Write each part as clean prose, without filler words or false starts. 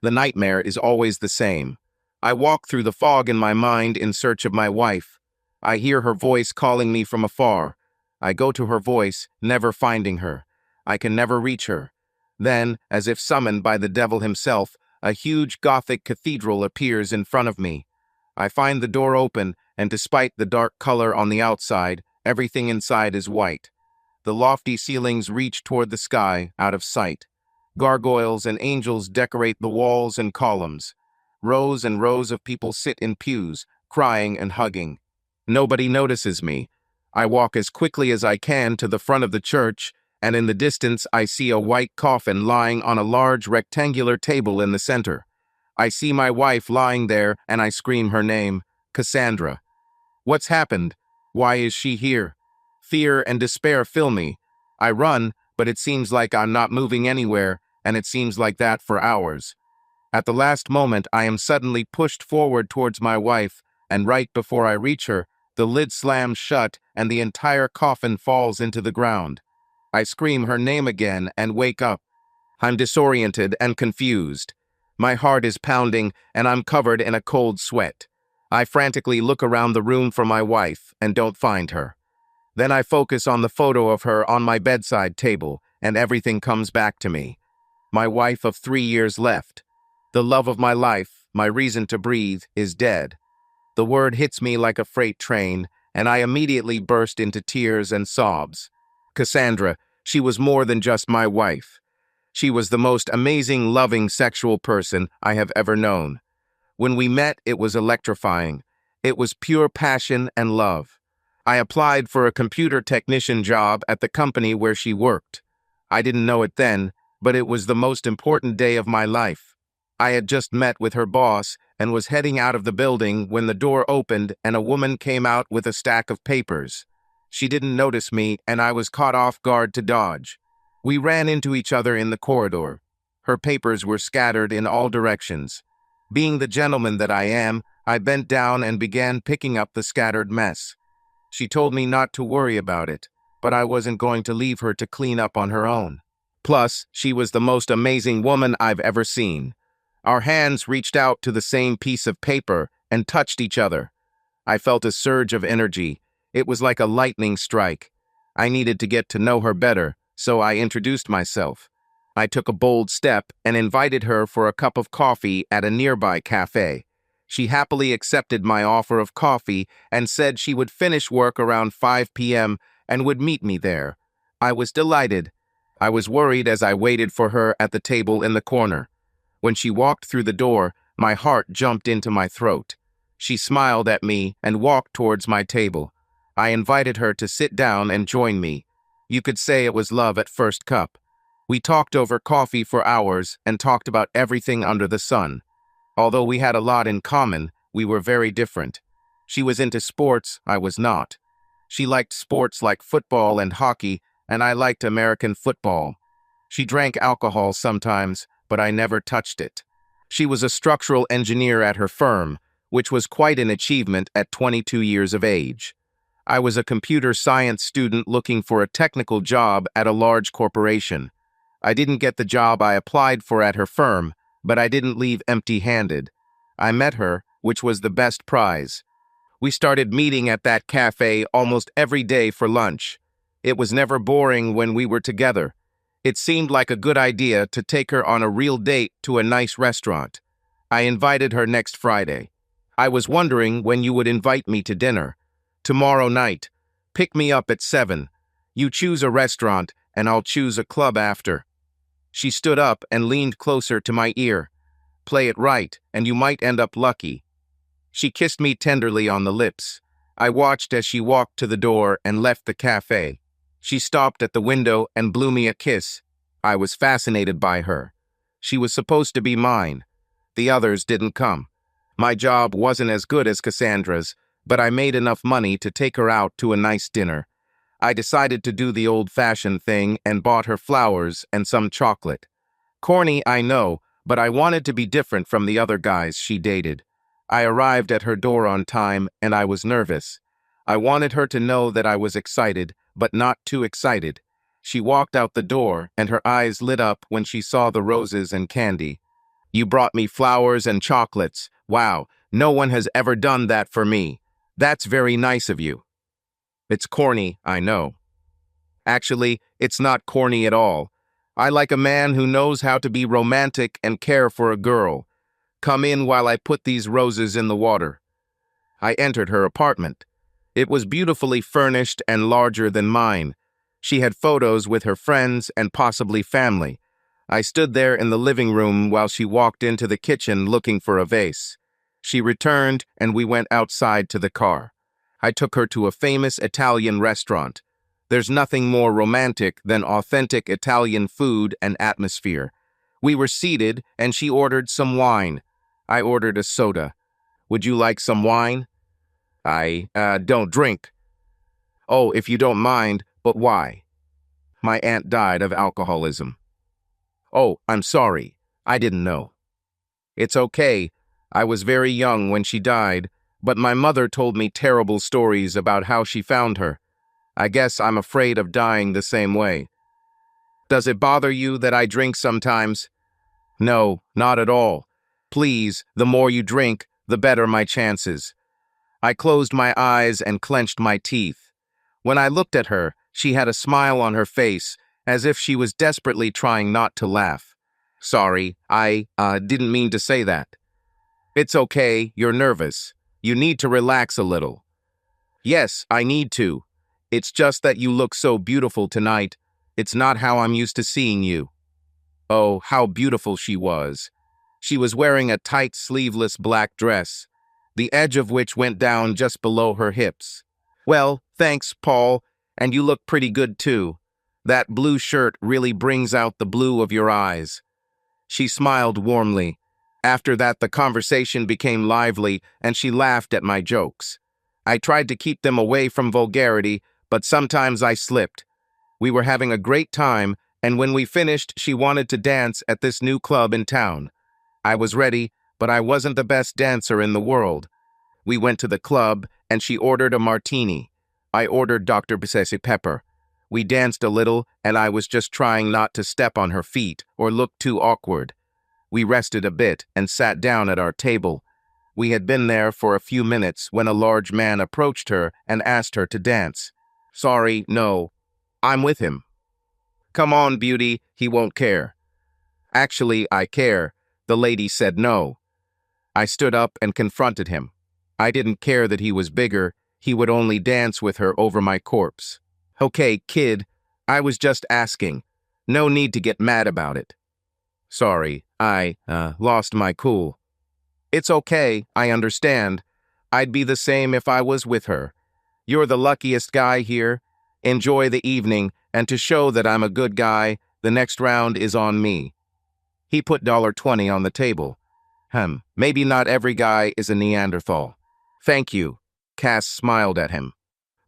The nightmare is always the same. I walk through the fog in my mind in search of my wife. I hear her voice calling me from afar. I go to her voice, never finding her. I can never reach her. Then, as if summoned by the devil himself, a huge Gothic cathedral appears in front of me. I find the door open, and despite the dark color on the outside, everything inside is white. The lofty ceilings reach toward the sky, out of sight. Gargoyles and angels decorate the walls and columns. Rows and rows of people sit in pews, crying and hugging. Nobody notices me. I walk as quickly as I can to the front of the church, and in the distance I see a white coffin lying on a large rectangular table in the center. I see my wife lying there, and I scream her name, Cassandra. What's happened? Why is she here? Fear and despair fill me. I run, but it seems like I'm not moving anywhere, and it seems like that for hours. At the last moment, I am suddenly pushed forward towards my wife, and right before I reach her, the lid slams shut and the entire coffin falls into the ground. I scream her name again and wake up. I'm disoriented and confused. My heart is pounding, and I'm covered in a cold sweat. I frantically look around the room for my wife and don't find her. Then I focus on the photo of her on my bedside table, and everything comes back to me. My wife of 3 years left. The love of my life, my reason to breathe, is dead. The word hits me like a freight train, and I immediately burst into tears and sobs. Cassandra, she was more than just my wife. She was the most amazing, loving, sexual person I have ever known. When we met, it was electrifying. It was pure passion and love. I applied for a computer technician job at the company where she worked. I didn't know it then, but it was the most important day of my life. I had just met with her boss and was heading out of the building when the door opened and a woman came out with a stack of papers. She didn't notice me, and I was caught off guard to dodge. We ran into each other in the corridor. Her papers were scattered in all directions. Being the gentleman that I am, I bent down and began picking up the scattered mess. She told me not to worry about it, but I wasn't going to leave her to clean up on her own. Plus, she was the most amazing woman I've ever seen. Our hands reached out to the same piece of paper and touched each other. I felt a surge of energy. It was like a lightning strike. I needed to get to know her better, so I introduced myself. I took a bold step and invited her for a cup of coffee at a nearby cafe. She happily accepted my offer of coffee and said she would finish work around 5 p.m. and would meet me there. I was delighted. I was worried as I waited for her at the table in the corner. When she walked through the door, my heart jumped into my throat. She smiled at me and walked towards my table. I invited her to sit down and join me. You could say it was love at first cup. We talked over coffee for hours and talked about everything under the sun. Although we had a lot in common, we were very different. She was into sports, I was not. She liked sports like football and hockey, and I liked American football. She drank alcohol sometimes, but I never touched it. She was a structural engineer at her firm, which was quite an achievement at 22 years of age. I was a computer science student looking for a technical job at a large corporation. I didn't get the job I applied for at her firm, but I didn't leave empty-handed. I met her, which was the best prize. We started meeting at that cafe almost every day for lunch. It was never boring when we were together. It seemed like a good idea to take her on a real date to a nice restaurant. I invited her next Friday. I was wondering when you would invite me to dinner. Tomorrow night. Pick me up at 7. You choose a restaurant, and I'll choose a club after. She stood up and leaned closer to my ear. Play it right, and you might end up lucky. She kissed me tenderly on the lips. I watched as she walked to the door and left the cafe. She stopped at the window and blew me a kiss. I was fascinated by her. She was supposed to be mine. The others didn't come. My job wasn't as good as Cassandra's, but I made enough money to take her out to a nice dinner. I decided to do the old-fashioned thing and bought her flowers and some chocolate. Corny, I know, but I wanted to be different from the other guys she dated. I arrived at her door on time, and I was nervous. I wanted her to know that I was excited, but not too excited. She walked out the door, and her eyes lit up when she saw the roses and candy. You brought me flowers and chocolates. Wow, no one has ever done that for me. That's very nice of you. It's corny, I know. Actually, it's not corny at all. I like a man who knows how to be romantic and care for a girl. Come in while I put these roses in the water. I entered her apartment. It was beautifully furnished and larger than mine. She had photos with her friends and possibly family. I stood there in the living room while she walked into the kitchen looking for a vase. She returned and we went outside to the car. I took her to a famous Italian restaurant. There's nothing more romantic than authentic Italian food and atmosphere. We were seated and she ordered some wine. I ordered a soda. Would you like some wine? I don't drink. Oh, if you don't mind, but why? My aunt died of alcoholism. Oh, I'm sorry. I didn't know. It's okay. I was very young when she died, but my mother told me terrible stories about how she found her. I guess I'm afraid of dying the same way. Does it bother you that I drink sometimes? No, not at all. Please, the more you drink, the better my chances. I closed my eyes and clenched my teeth. When I looked at her, she had a smile on her face, as if she was desperately trying not to laugh. Sorry, I didn't mean to say that. It's okay, you're nervous. You need to relax a little. Yes, I need to. It's just that you look so beautiful tonight. It's not how I'm used to seeing you. Oh, how beautiful she was. She was wearing a tight sleeveless black dress, the edge of which went down just below her hips. Well, thanks, Paul, and you look pretty good too. That blue shirt really brings out the blue of your eyes. She smiled warmly. After that, the conversation became lively, and she laughed at my jokes. I tried to keep them away from vulgarity, but sometimes I slipped. We were having a great time, and when we finished, she wanted to dance at this new club in town. I was ready, but I wasn't the best dancer in the world. We went to the club, and she ordered a martini. I ordered Dr. Pepper. We danced a little, and I was just trying not to step on her feet or look too awkward. We rested a bit and sat down at our table. We had been there for a few minutes when a large man approached her and asked her to dance. Sorry, no. I'm with him. Come on, beauty, he won't care. Actually, I care. The lady said no. I stood up and confronted him. I didn't care that he was bigger. He would only dance with her over my corpse. Okay, kid, I was just asking. No need to get mad about it. Sorry, I lost my cool. It's okay, I understand. I'd be the same if I was with her. You're the luckiest guy here. Enjoy the evening, and to show that I'm a good guy, the next round is on me. He put $20 on the table. Maybe not every guy is a Neanderthal. Thank you. Cass smiled at him.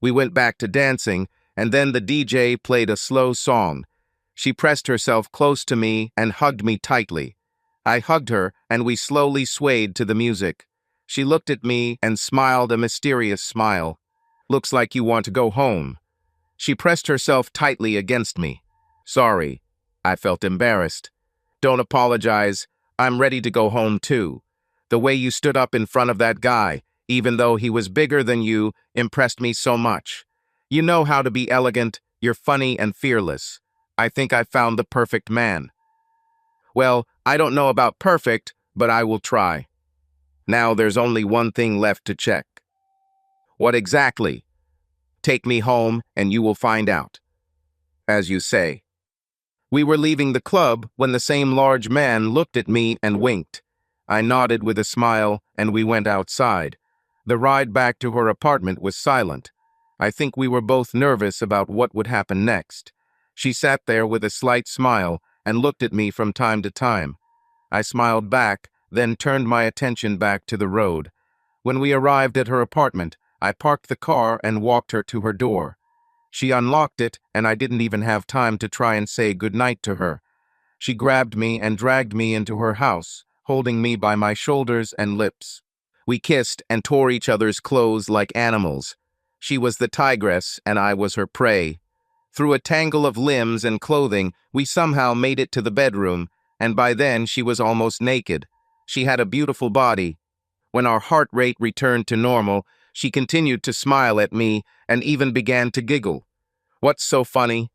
We went back to dancing, and then the DJ played a slow song. She pressed herself close to me and hugged me tightly. I hugged her, and we slowly swayed to the music. She looked at me and smiled a mysterious smile. Looks like you want to go home. She pressed herself tightly against me. Sorry. I felt embarrassed. Don't apologize. I'm ready to go home too. The way you stood up in front of that guy, even though he was bigger than you, impressed me so much. You know how to be elegant, you're funny and fearless. I think I found the perfect man. Well, I don't know about perfect, but I will try. Now there's only one thing left to check. What exactly? Take me home and you will find out. As you say. We were leaving the club when the same large man looked at me and winked. I nodded with a smile and we went outside. The ride back to her apartment was silent. I think we were both nervous about what would happen next. She sat there with a slight smile and looked at me from time to time. I smiled back, then turned my attention back to the road. When we arrived at her apartment, I parked the car and walked her to her door. She unlocked it, and I didn't even have time to try and say goodnight to her. She grabbed me and dragged me into her house, holding me by my shoulders and lips. We kissed and tore each other's clothes like animals. She was the tigress, and I was her prey. Through a tangle of limbs and clothing, we somehow made it to the bedroom. and by then she was almost naked. She had a beautiful body. When our heart rate returned to normal, she continued to smile at me and even began to giggle. What's so funny?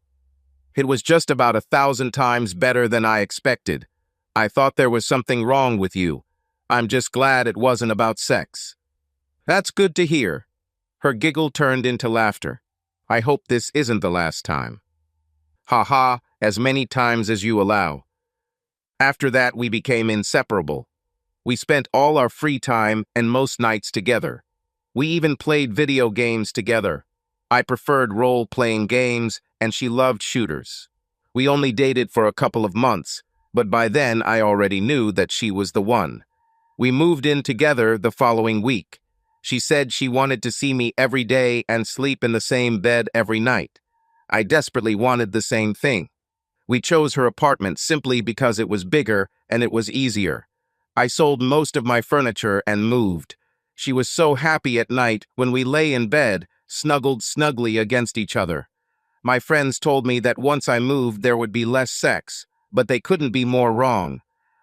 It was just about 1,000 times better than I expected. I thought there was something wrong with you. I'm just glad it wasn't about sex. That's good to hear. Her giggle turned into laughter. I hope this isn't the last time. Ha ha, as many times as you allow. After that, we became inseparable. We spent all our free time and most nights together. We even played video games together. I preferred role-playing games, and she loved shooters. We only dated for a couple of months, but by then I already knew that she was the one. We moved in together the following week. She said she wanted to see me every day and sleep in the same bed every night. I desperately wanted the same thing. We chose her apartment simply because it was bigger and it was easier. I sold most of my furniture and moved. She was so happy at night when we lay in bed, snuggled snugly against each other. My friends told me that once I moved there would be less sex, but they couldn't be more wrong.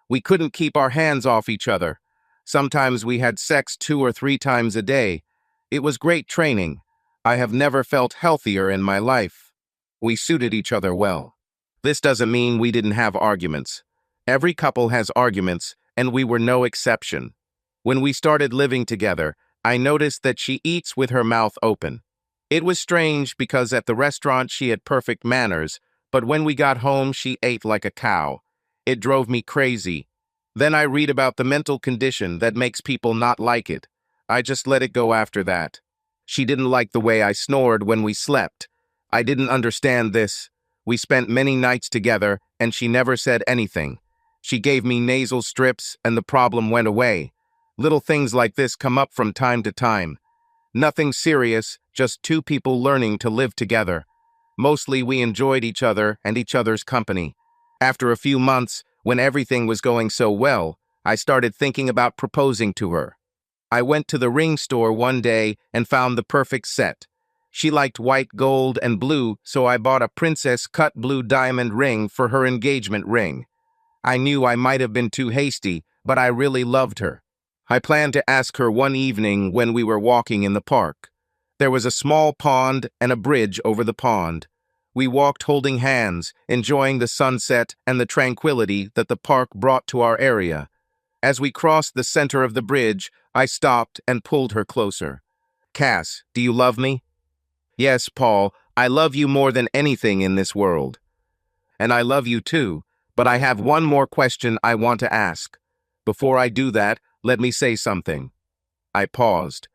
We couldn't keep our hands off each other. Sometimes we had sex 2 or 3 times a day. It was great training. I have never felt healthier in my life. We suited each other well. This doesn't mean we didn't have arguments. Every couple has arguments, and we were no exception. When we started living together, I noticed that she eats with her mouth open. It was strange because at the restaurant she had perfect manners, but when we got home she ate like a cow. It drove me crazy. Then I read about the mental condition that makes people not like it. I just let it go after that. She didn't like the way I snored when we slept. I didn't understand this. We spent many nights together, and she never said anything. She gave me nasal strips, and the problem went away. Little things like this come up from time to time. Nothing serious, just 2 people learning to live together. Mostly we enjoyed each other and each other's company. After a few months, when everything was going so well, I started thinking about proposing to her. I went to the ring store one day and found the perfect set. She liked white, gold, and blue, so I bought a princess cut blue diamond ring for her engagement ring. I knew I might have been too hasty, but I really loved her. I planned to ask her one evening when we were walking in the park. There was a small pond and a bridge over the pond. We walked holding hands, enjoying the sunset and the tranquility that the park brought to our area. As we crossed the center of the bridge, I stopped and pulled her closer. "Cass, do you love me?" "Yes, Paul, I love you more than anything in this world." "And I love you too, but I have one more question I want to ask. Before I do that, let me say something." I paused.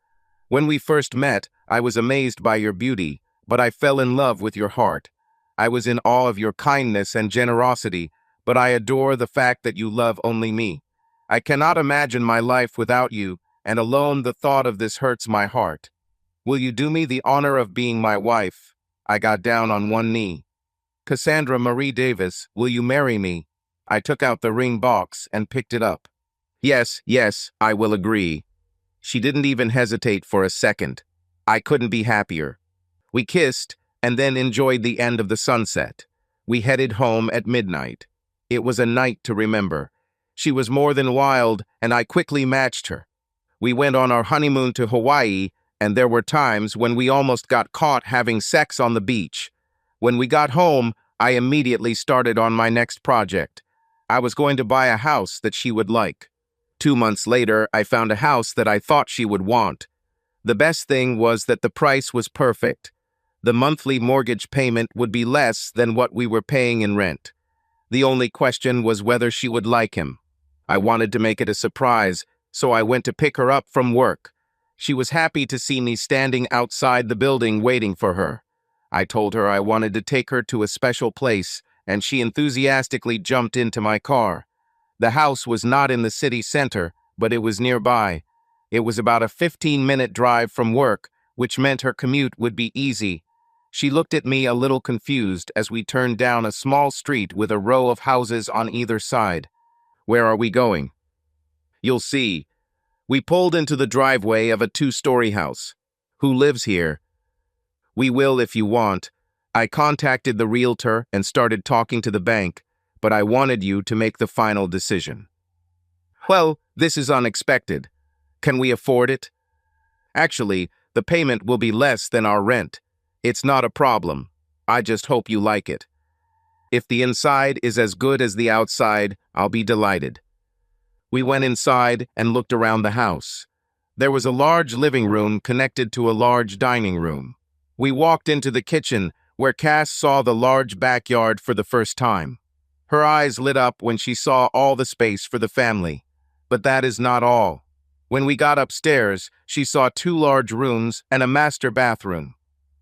"When we first met, I was amazed by your beauty, but I fell in love with your heart. I was in awe of your kindness and generosity, but I adore the fact that you love only me. I cannot imagine my life without you, and alone the thought of this hurts my heart. Will you do me the honor of being my wife?" I got down on one knee. "Cassandra Marie Davis, will you marry me?" I took out the ring box and picked it up. "Yes, yes, I will agree." She didn't even hesitate for a second. I couldn't be happier. We kissed and then enjoyed the end of the sunset. We headed home at midnight. It was a night to remember. She was more than wild, and I quickly matched her. We went on our honeymoon to Hawaii, and there were times when we almost got caught having sex on the beach. When we got home, I immediately started on my next project. I was going to buy a house that she would like. 2 months later, I found a house that I thought she would want. The best thing was that the price was perfect. The monthly mortgage payment would be less than what we were paying in rent. The only question was whether she would like him. I wanted to make it a surprise, so I went to pick her up from work. She was happy to see me standing outside the building waiting for her. I told her I wanted to take her to a special place, and she enthusiastically jumped into my car. The house was not in the city center, but it was nearby. It was about a 15-minute drive from work, which meant her commute would be easy. She looked at me a little confused as we turned down a small street with a row of houses on either side. "Where are we going?" "You'll see." We pulled into the driveway of a 2-story house. "Who lives here?" "We will if you want." I contacted the realtor and started talking to the bank, but I wanted you to make the final decision. Well, this is unexpected. Can we afford it? Actually, the payment will be less than our rent. It's not a problem. I just hope you like it. If the inside is as good as the outside, I'll be delighted. We went inside and looked around the house. There was a large living room connected to a large dining room. We walked into the kitchen, where Cass saw the large backyard for the first time. Her eyes lit up when she saw all the space for the family. But that is not all. When we got upstairs, she saw 2 large rooms and a master bathroom.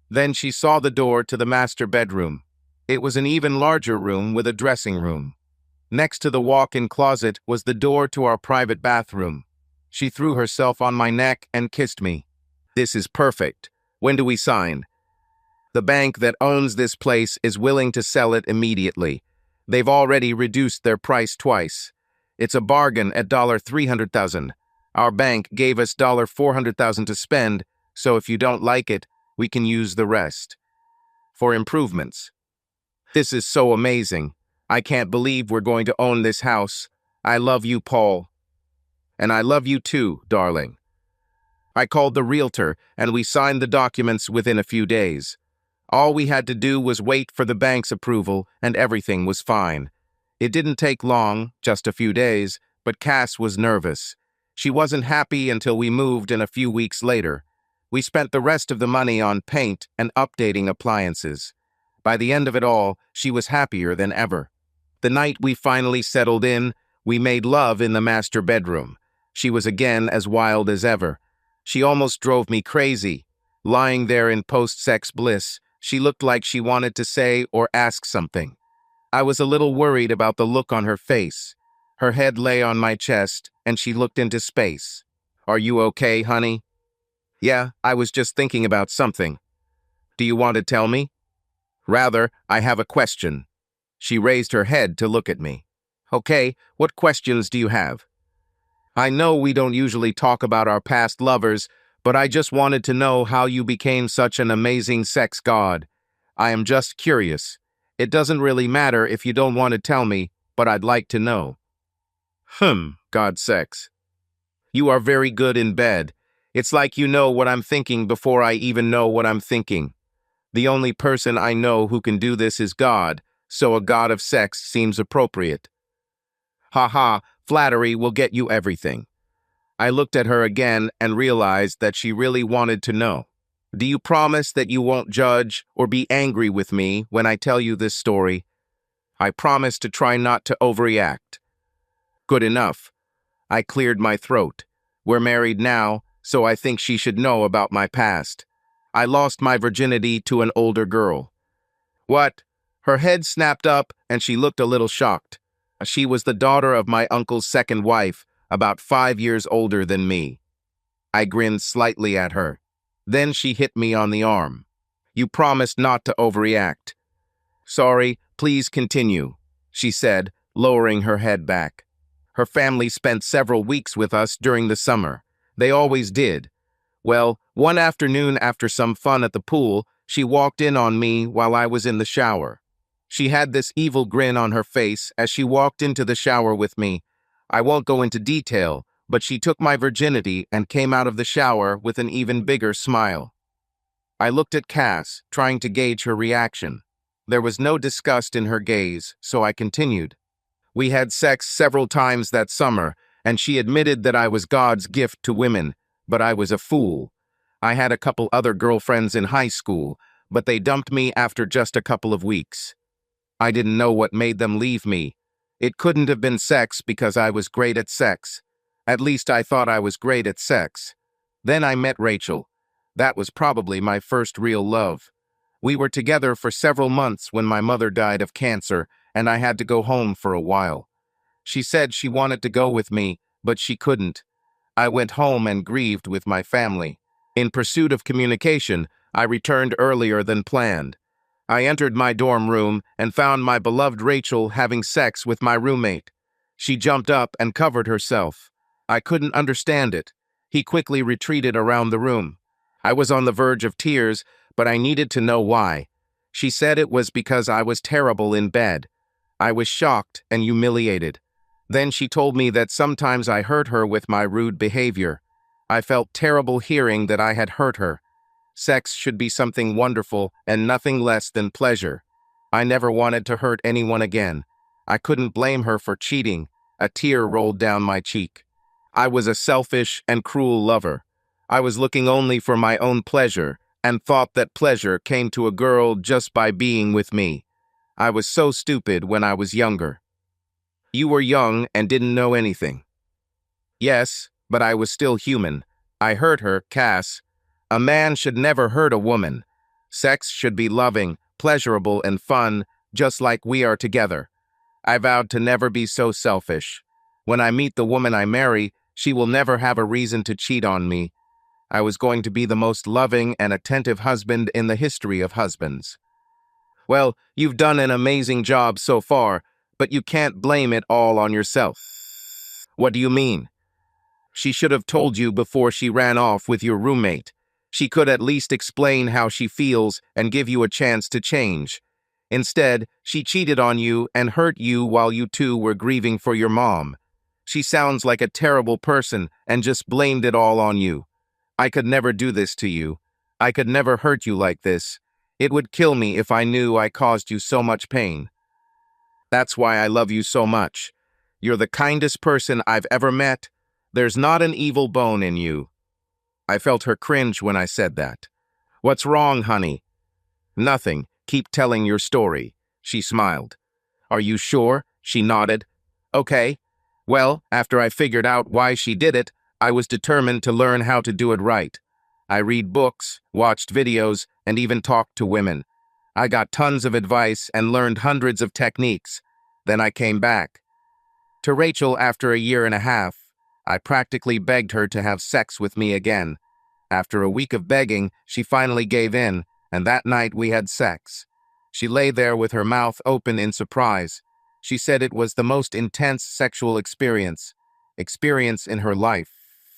Then she saw the door to the master bedroom. It was an even larger room with a dressing room. Next to the walk-in closet was the door to our private bathroom. She threw herself on my neck and kissed me. This is perfect. When do we sign? The bank that owns this place is willing to sell it immediately. They've already reduced their price twice. It's a bargain at $300,000. Our bank gave us $400,000 to spend, so if you don't like it, we can use the rest. For improvements. This is so amazing. I can't believe we're going to own this house. I love you, Paul. And I love you too, darling. I called the realtor, and we signed the documents within a few days. All we had to do was wait for the bank's approval, and everything was fine. It didn't take long, just a few days, but Cass was nervous. She wasn't happy until we moved in a few weeks later. We spent the rest of the money on paint and updating appliances. By the end of it all, she was happier than ever. The night we finally settled in, we made love in the master bedroom. She was again as wild as ever. She almost drove me crazy. Lying there in post-sex bliss, she looked like she wanted to say or ask something. I was a little worried about the look on her face. Her head lay on my chest, and she looked into space. Are you okay, honey? Yeah, I was just thinking about something. Do you want to tell me? Rather, I have a question. She raised her head to look at me. Okay, what questions do you have? I know we don't usually talk about our past lovers, but I just wanted to know how you became such an amazing sex god. I am just curious. It doesn't really matter if you don't want to tell me, but I'd like to know. God sex. You are very good in bed. It's like you know what I'm thinking before I even know what I'm thinking. The only person I know who can do this is God, so a god of sex seems appropriate. Ha, flattery will get you everything. I looked at her again and realized that she really wanted to know. Do you promise that you won't judge or be angry with me when I tell you this story? I promise to try not to overreact. Good enough. I cleared my throat. We're married now, so I think she should know about my past. I lost my virginity to an older girl. What? Her head snapped up and she looked a little shocked. She was the daughter of my uncle's second wife, about 5 years older than me. I grinned slightly at her. Then she hit me on the arm. You promised not to overreact. Sorry, please continue, she said, lowering her head back. Her family spent several weeks with us during the summer. They always did. Well, one afternoon after some fun at the pool, she walked in on me while I was in the shower. She had this evil grin on her face as she walked into the shower with me. I won't go into detail, but she took my virginity and came out of the shower with an even bigger smile. I looked at Cass, trying to gauge her reaction. There was no disgust in her gaze, so I continued. We had sex several times that summer, and she admitted that I was God's gift to women, but I was a fool. I had a couple other girlfriends in high school, but they dumped me after just a couple of weeks. I didn't know what made them leave me. It couldn't have been sex because I was great at sex. At least I thought I was great at sex. Then I met Rachel. That was probably my first real love. We were together for several months when my mother died of cancer, and I had to go home for a while. She said she wanted to go with me, but she couldn't. I went home and grieved with my family. In pursuit of communication, I returned earlier than planned. I entered my dorm room and found my beloved Rachel having sex with my roommate. She jumped up and covered herself. I couldn't understand it. He quickly retreated around the room. I was on the verge of tears, but I needed to know why. She said it was because I was terrible in bed. I was shocked and humiliated. Then she told me that sometimes I hurt her with my rude behavior. I felt terrible hearing that I had hurt her. Sex should be something wonderful and nothing less than pleasure. I never wanted to hurt anyone again. I couldn't blame her for cheating. A tear rolled down my cheek. I was a selfish and cruel lover. I was looking only for my own pleasure and thought that pleasure came to a girl just by being with me. I was so stupid when I was younger. You were young and didn't know anything. Yes, but I was still human. I hurt her, Cass. A man should never hurt a woman. Sex should be loving, pleasurable, and fun, just like we are together. I vowed to never be so selfish. When I meet the woman I marry, she will never have a reason to cheat on me. I was going to be the most loving and attentive husband in the history of husbands. Well, you've done an amazing job so far, but you can't blame it all on yourself. What do you mean? She should have told you before she ran off with your roommate. She could at least explain how she feels and give you a chance to change. Instead, she cheated on you and hurt you while you two were grieving for your mom. She sounds like a terrible person and just blamed it all on you. I could never do this to you. I could never hurt you like this. It would kill me if I knew I caused you so much pain. That's why I love you so much. You're the kindest person I've ever met. There's not an evil bone in you. I felt her cringe when I said that. What's wrong, honey? Nothing. Keep telling your story. She smiled. Are you sure? She nodded. Okay. Well, after I figured out why she did it, I was determined to learn how to do it right. I read books, watched videos, and even talked to women. I got tons of advice and learned hundreds of techniques. Then I came back. To Rachel after a year and a half, I practically begged her to have sex with me again. After a week of begging, she finally gave in, and that night we had sex. She lay there with her mouth open in surprise. She said it was the most intense sexual experience in her life.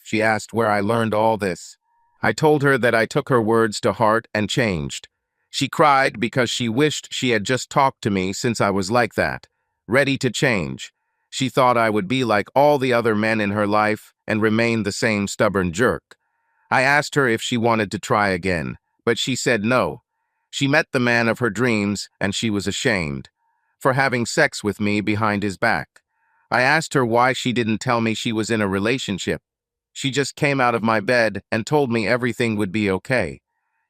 She asked where I learned all this. I told her that I took her words to heart and changed. She cried because she wished she had just talked to me since I was like that, ready to change. She thought I would be like all the other men in her life and remain the same stubborn jerk. I asked her if she wanted to try again, but she said no. She met the man of her dreams and she was ashamed for having sex with me behind his back. I asked her why she didn't tell me she was in a relationship. She just came out of my bed and told me everything would be okay.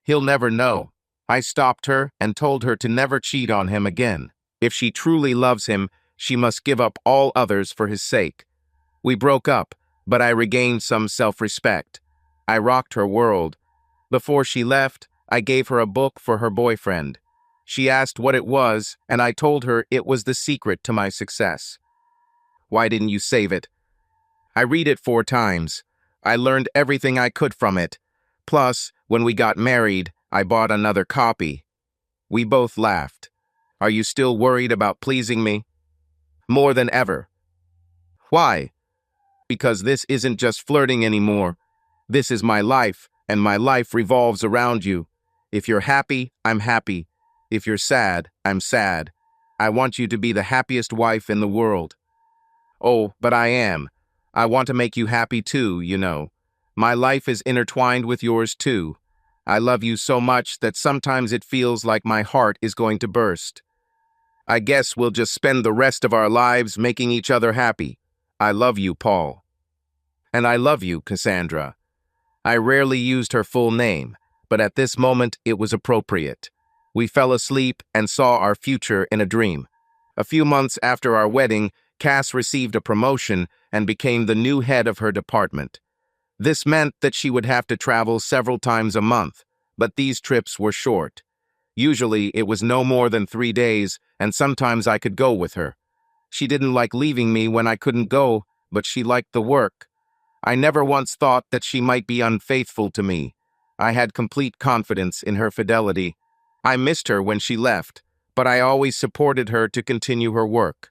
He'll never know. I stopped her and told her to never cheat on him again. If she truly loves him, she must give up all others for his sake. We broke up, but I regained some self-respect. I rocked her world. Before she left, I gave her a book for her boyfriend. She asked what it was, and I told her it was the secret to my success. Why didn't you save it? I read it 4 times. I learned everything I could from it. Plus, when we got married, I bought another copy. We both laughed. Are you still worried about pleasing me? More than ever. Why? Because this isn't just flirting anymore. This is my life, and my life revolves around you. If you're happy, I'm happy. If you're sad, I'm sad. I want you to be the happiest wife in the world. Oh, but I am. I want to make you happy too, you know. My life is intertwined with yours too. I love you so much that sometimes it feels like my heart is going to burst. I guess we'll just spend the rest of our lives making each other happy. I love you, Paul. And I love you, Cassandra. I rarely used her full name, but at this moment it was appropriate. We fell asleep and saw our future in a dream. A few months after our wedding, Cass received a promotion and became the new head of her department. This meant that she would have to travel several times a month, but these trips were short. Usually, it was no more than 3 days, and sometimes I could go with her. She didn't like leaving me when I couldn't go, but she liked the work. I never once thought that she might be unfaithful to me. I had complete confidence in her fidelity. I missed her when she left, but I always supported her to continue her work.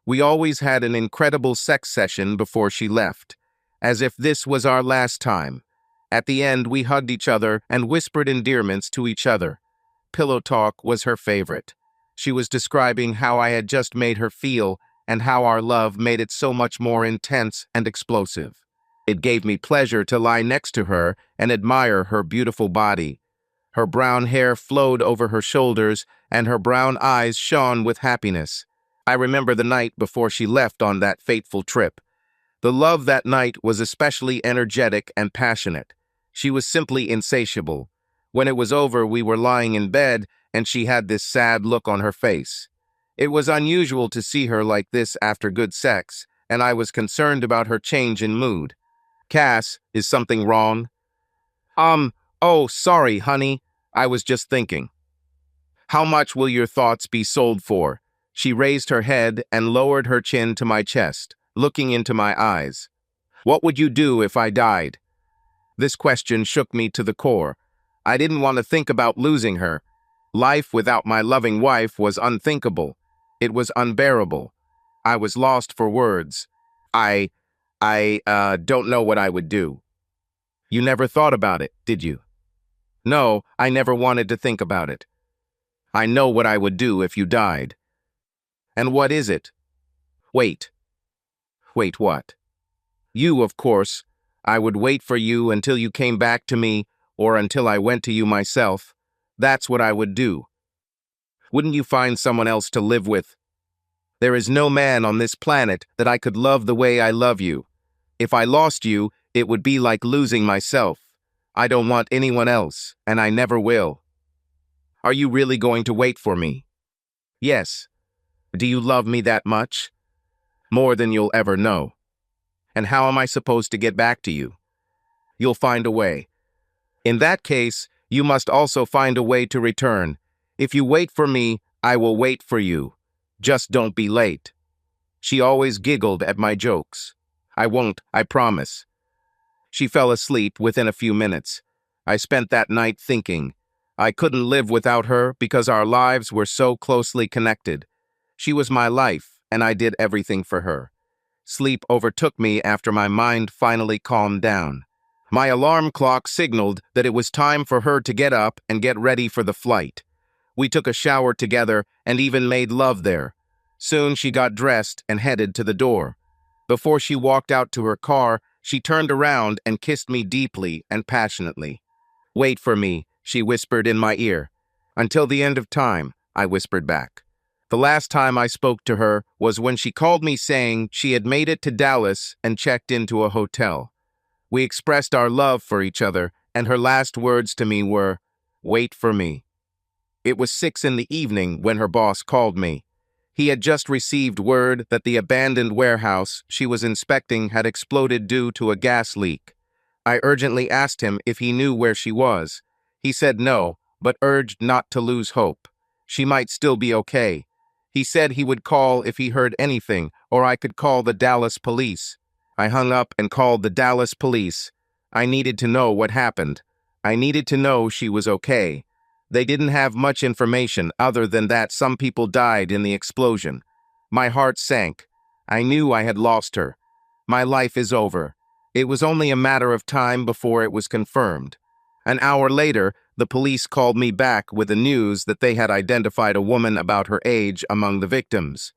We always had an incredible sex session before she left, as if this was our last time. At the end, we hugged each other and whispered endearments to each other. Pillow talk was her favorite. She was describing how I had just made her feel and how our love made it so much more intense and explosive. It gave me pleasure to lie next to her and admire her beautiful body. Her brown hair flowed over her shoulders, and her brown eyes shone with happiness. I remember the night before she left on that fateful trip. The love that night was especially energetic and passionate. She was simply insatiable. When it was over, we were lying in bed, and she had this sad look on her face. It was unusual to see her like this after good sex, and I was concerned about her change in mood. Cass, is something wrong? Oh, sorry, honey. I was just thinking. How much will your thoughts be sold for? She raised her head and lowered her chin to my chest, looking into my eyes. What would you do if I died? This question shook me to the core. I didn't want to think about losing her. Life without my loving wife was unthinkable. It was unbearable. I was lost for words. I don't know what I would do. You never thought about it, did you? No, I never wanted to think about it. I know what I would do if you died. And what is it? Wait. Wait what? You, of course. I would wait for you until you came back to me, or until I went to you myself. That's what I would do. Wouldn't you find someone else to live with? There is no man on this planet that I could love the way I love you. If I lost you, it would be like losing myself. I don't want anyone else, and I never will. Are you really going to wait for me? Yes. Do you love me that much? More than you'll ever know. And how am I supposed to get back to you? You'll find a way. In that case, you must also find a way to return. If you wait for me, I will wait for you. Just don't be late. She always giggled at my jokes. I won't, I promise. She fell asleep within a few minutes. I spent that night thinking. I couldn't live without her because our lives were so closely connected. She was my life, and I did everything for her. Sleep overtook me after my mind finally calmed down. My alarm clock signaled that it was time for her to get up and get ready for the flight. We took a shower together and even made love there. Soon she got dressed and headed to the door. Before she walked out to her car, she turned around and kissed me deeply and passionately. Wait for me, she whispered in my ear. Until the end of time, I whispered back. The last time I spoke to her was when she called me saying she had made it to Dallas and checked into a hotel. We expressed our love for each other, and her last words to me were, "Wait for me." It was 6 in the evening when her boss called me. He had just received word that the abandoned warehouse she was inspecting had exploded due to a gas leak. I urgently asked him if he knew where she was. He said no, but urged not to lose hope. She might still be okay. He said he would call if he heard anything, or I could call the Dallas police. I hung up and called the Dallas police. I needed to know what happened. I needed to know she was okay. They didn't have much information other than that some people died in the explosion. My heart sank. I knew I had lost her. My life is over. It was only a matter of time before it was confirmed. An hour later, the police called me back with the news that they had identified a woman about her age among the victims.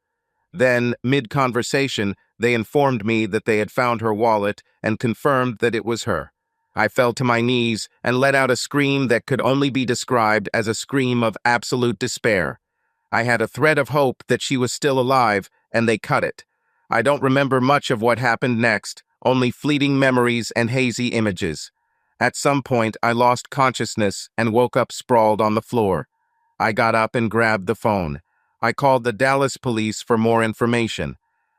Then, mid-conversation, they informed me that they had found her wallet and confirmed that it was her. I fell to my knees and let out a scream that could only be described as a scream of absolute despair. I had a thread of hope that she was still alive, and they cut it. I don't remember much of what happened next, only fleeting memories and hazy images. At some point, I lost consciousness and woke up sprawled on the floor. I got up and grabbed the phone. I called the Dallas police for more information.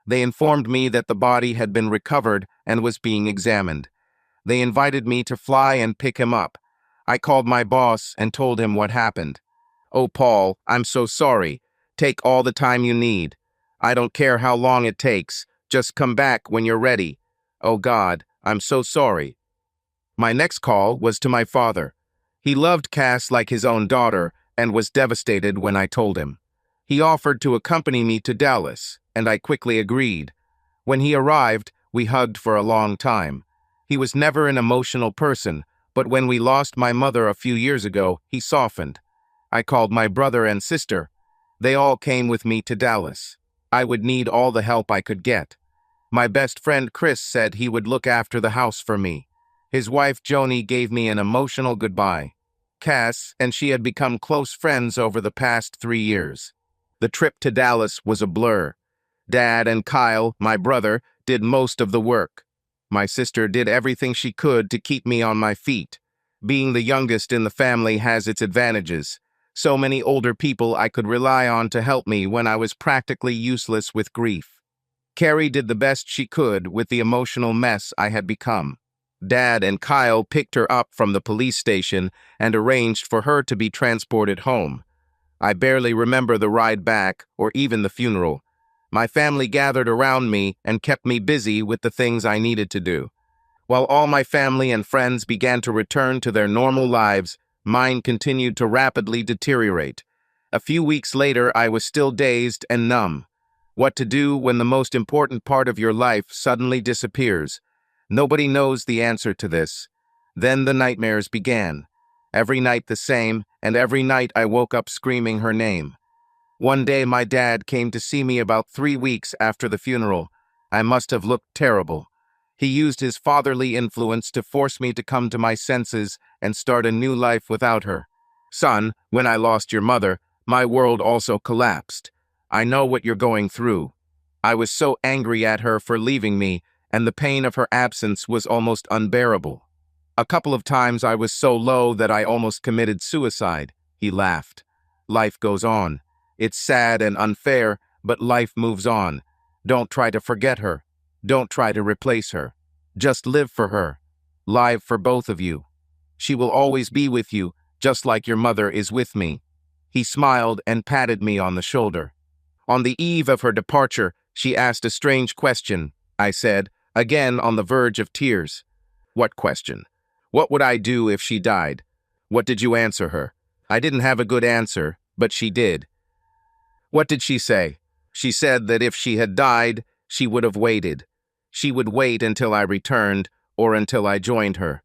They informed me that the body had been recovered and was being examined. They invited me to fly and pick him up. I called my boss and told him what happened. "Oh, Paul, I'm so sorry. Take all the time you need. I don't care how long it takes. Just come back when you're ready. Oh God, I'm so sorry." My next call was to my father. He loved Cass like his own daughter and was devastated when I told him. He offered to accompany me to Dallas, and I quickly agreed. When he arrived, we hugged for a long time. He was never an emotional person, but when we lost my mother a few years ago, he softened. I called my brother and sister. They all came with me to Dallas. I would need all the help I could get. My best friend Chris said he would look after the house for me. His wife Joni gave me an emotional goodbye. Cass and she had become close friends over the past 3 years. The trip to Dallas was a blur. Dad and Kyle, my brother, did most of the work. My sister did everything she could to keep me on my feet. Being the youngest in the family has its advantages. So many older people I could rely on to help me when I was practically useless with grief. Carrie did the best she could with the emotional mess I had become. Dad and Kyle picked her up from the police station and arranged for her to be transported home. I barely remember the ride back or even the funeral. My family gathered around me and kept me busy with the things I needed to do. While all my family and friends began to return to their normal lives, mine continued to rapidly deteriorate. A few weeks later, I was still dazed and numb. What to do when the most important part of your life suddenly disappears? Nobody knows the answer to this. Then the nightmares began. Every night the same, and every night I woke up screaming her name. One day my dad came to see me about 3 weeks after the funeral. I must have looked terrible. He used his fatherly influence to force me to come to my senses and start a new life without her. Son, when I lost your mother, my world also collapsed. I know what you're going through. I was so angry at her for leaving me, and the pain of her absence was almost unbearable. A couple of times I was so low that I almost committed suicide. He laughed. Life goes on. It's sad and unfair, but life moves on. Don't try to forget her. Don't try to replace her. Just live for her. Live for both of you. She will always be with you, just like your mother is with me. He smiled and patted me on the shoulder. On the eve of her departure, she asked a strange question, I said, again on the verge of tears. What question? What would I do if she died? What did you answer her? I didn't have a good answer, but she did. What did she say? She said that if she had died, she would have waited. She would wait until I returned or until I joined her.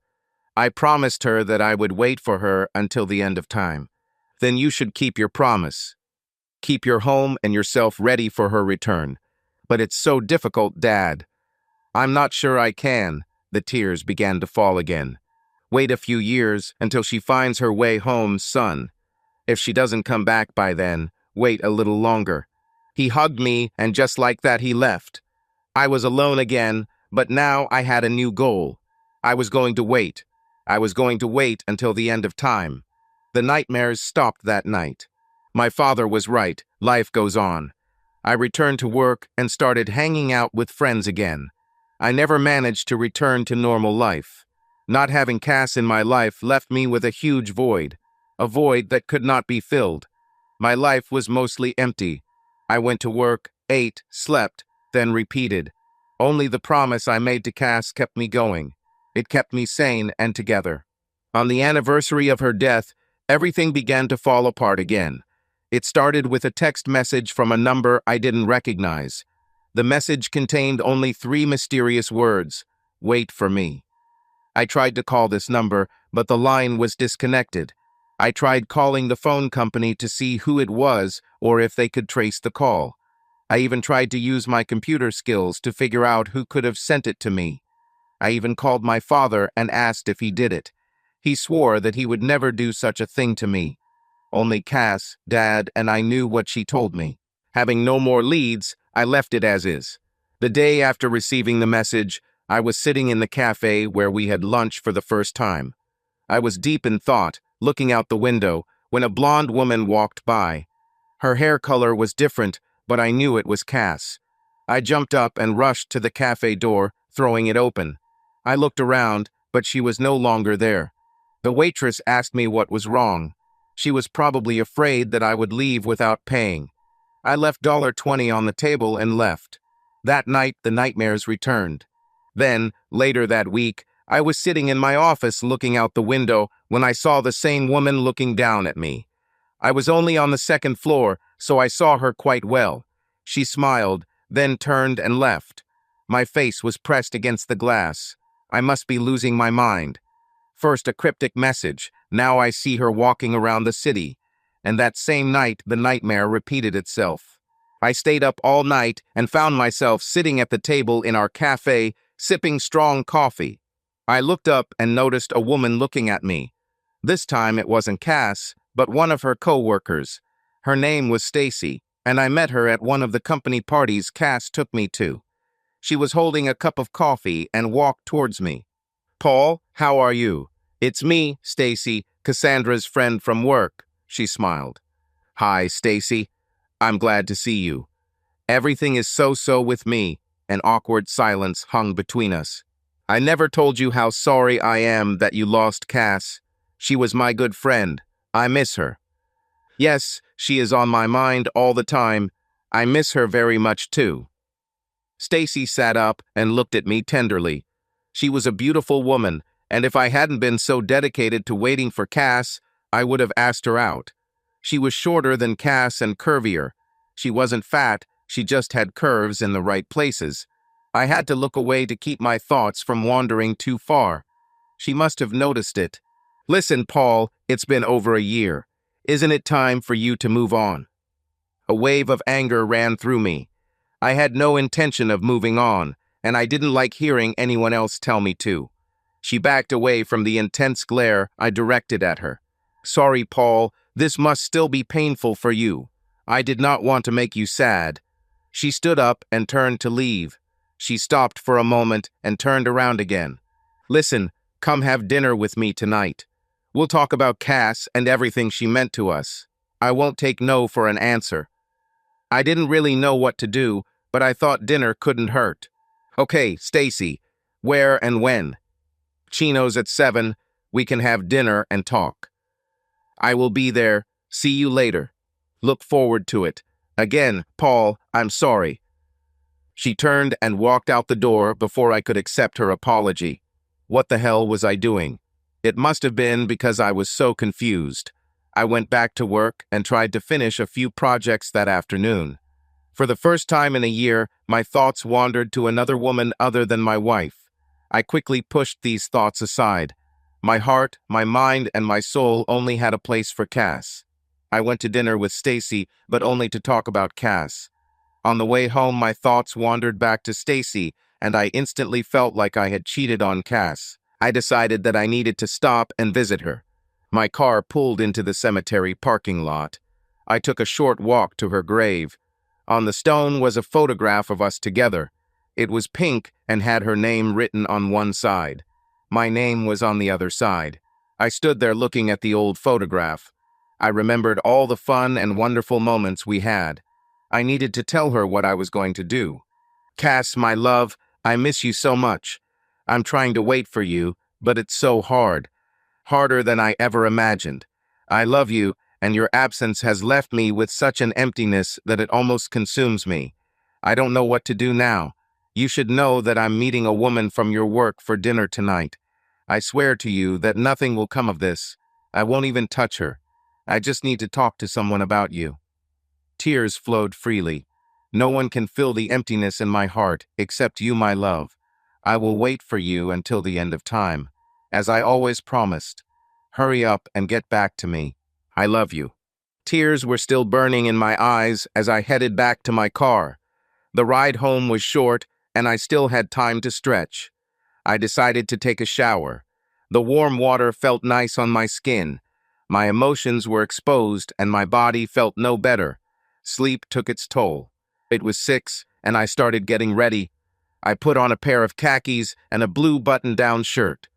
I promised her that I would wait for her until the end of time. Then you should keep your promise. Keep your home and yourself ready for her return. But it's so difficult, Dad. I'm not sure I can. The tears began to fall again. Wait a few years until she finds her way home, son. If she doesn't come back by then, wait a little longer. He hugged me, and just like that he left. I was alone again, but now I had a new goal. I was going to wait. I was going to wait until the end of time. The nightmares stopped that night. My father was right. Life goes on. I returned to work and started hanging out with friends again. I never managed to return to normal life. Not having Cass in my life left me with a huge void, a void that could not be filled. My life was mostly empty. I went to work, ate, slept, then repeated. Only the promise I made to Cass kept me going. It kept me sane and together. On the anniversary of her death, everything began to fall apart again. It started with a text message from a number I didn't recognize. The message contained only 3 mysterious words: wait for me. I tried to call this number, but the line was disconnected. I tried calling the phone company to see who it was or if they could trace the call. I even tried to use my computer skills to figure out who could have sent it to me. I even called my father and asked if he did it. He swore that he would never do such a thing to me. Only Cass, Dad, and I knew what she told me. Having no more leads, I left it as is. The day after receiving the message, I was sitting in the cafe where we had lunch for the first time. I was deep in thought, looking out the window, when a blonde woman walked by. Her hair color was different, but I knew it was Cass. I jumped up and rushed to the cafe door, throwing it open. I looked around, but she was no longer there. The waitress asked me what was wrong. She was probably afraid that I would leave without paying. I left $20 on the table and left. That night, the nightmares returned. Then, later that week, I was sitting in my office looking out the window when I saw the same woman looking down at me. I was only on the second floor, so I saw her quite well. She smiled, then turned and left. My face was pressed against the glass. I must be losing my mind. First a cryptic message, now I see her walking around the city. and that same night the nightmare repeated itself. I stayed up all night and found myself sitting at the table in our cafe, sipping strong coffee. I looked up and noticed a woman looking at me. This time it wasn't Cass, but one of her co-workers. Her name was Stacy, and I met her at one of the company parties Cass took me to. She was holding a cup of coffee and walked towards me. "Paul, how are you?" "It's me, Stacy, Cassandra's friend from work," she smiled. "Hi, Stacy. I'm glad to see you." "Everything is so-so with me." An awkward silence hung between us. "I never told you how sorry I am that you lost Cass. She was my good friend. I miss her." "Yes, she is on my mind all the time. I miss her very much too." Stacy sat up and looked at me tenderly. She was a beautiful woman, and if I hadn't been so dedicated to waiting for Cass, I would have asked her out. She was shorter than Cass and curvier. She wasn't fat, she just had curves in the right places. I had to look away to keep my thoughts from wandering too far. She must have noticed it. "Listen, Paul, it's been over a year. Isn't it time for you to move on?" A wave of anger ran through me. I had no intention of moving on, and I didn't like hearing anyone else tell me to. She backed away from the intense glare I directed at her. "Sorry, Paul, this must still be painful for you. I did not want to make you sad." She stood up and turned to leave. She stopped for a moment and turned around again. "Listen, come have dinner with me tonight. We'll talk about Cass and everything she meant to us. I won't take no for an answer." I didn't really know what to do, but I thought dinner couldn't hurt. "Okay, Stacy, where and when?" "Chino's at 7. We can have dinner and talk." "I will be there. See you later." "Look forward to it." "Again, Paul, I'm sorry." She turned and walked out the door before I could accept her apology. What the hell was I doing? It must have been because I was so confused. I went back to work and tried to finish a few projects that afternoon. For the first time in a year, my thoughts wandered to another woman other than my wife. I quickly pushed these thoughts aside. My heart, my mind, and my soul only had a place for Cass. I went to dinner with Stacy, but only to talk about Cass. On the way home, my thoughts wandered back to Stacy, and I instantly felt like I had cheated on Cass. I decided that I needed to stop and visit her. My car pulled into the cemetery parking lot. I took a short walk to her grave. On the stone was a photograph of us together. It was pink and had her name written on one side. My name was on the other side. I stood there looking at the old photograph. I remembered all the fun and wonderful moments we had. I needed to tell her what I was going to do. "Cass, my love, I miss you so much. I'm trying to wait for you, but it's so hard. Harder than I ever imagined. I love you, and your absence has left me with such an emptiness that it almost consumes me. I don't know what to do now. You should know that I'm meeting a woman from your work for dinner tonight. I swear to you that nothing will come of this. I won't even touch her. I just need to talk to someone about you." Tears flowed freely. "No one can fill the emptiness in my heart except you, my love. I will wait for you until the end of time. As I always promised. Hurry up and get back to me. I love you." Tears were still burning in my eyes as I headed back to my car. The ride home was short, and I still had time to stretch. I decided to take a shower. The warm water felt nice on my skin. My emotions were exposed, and my body felt no better. Sleep took its toll. It was 6, and I started getting ready. I put on a pair of khakis and a blue button-down shirt.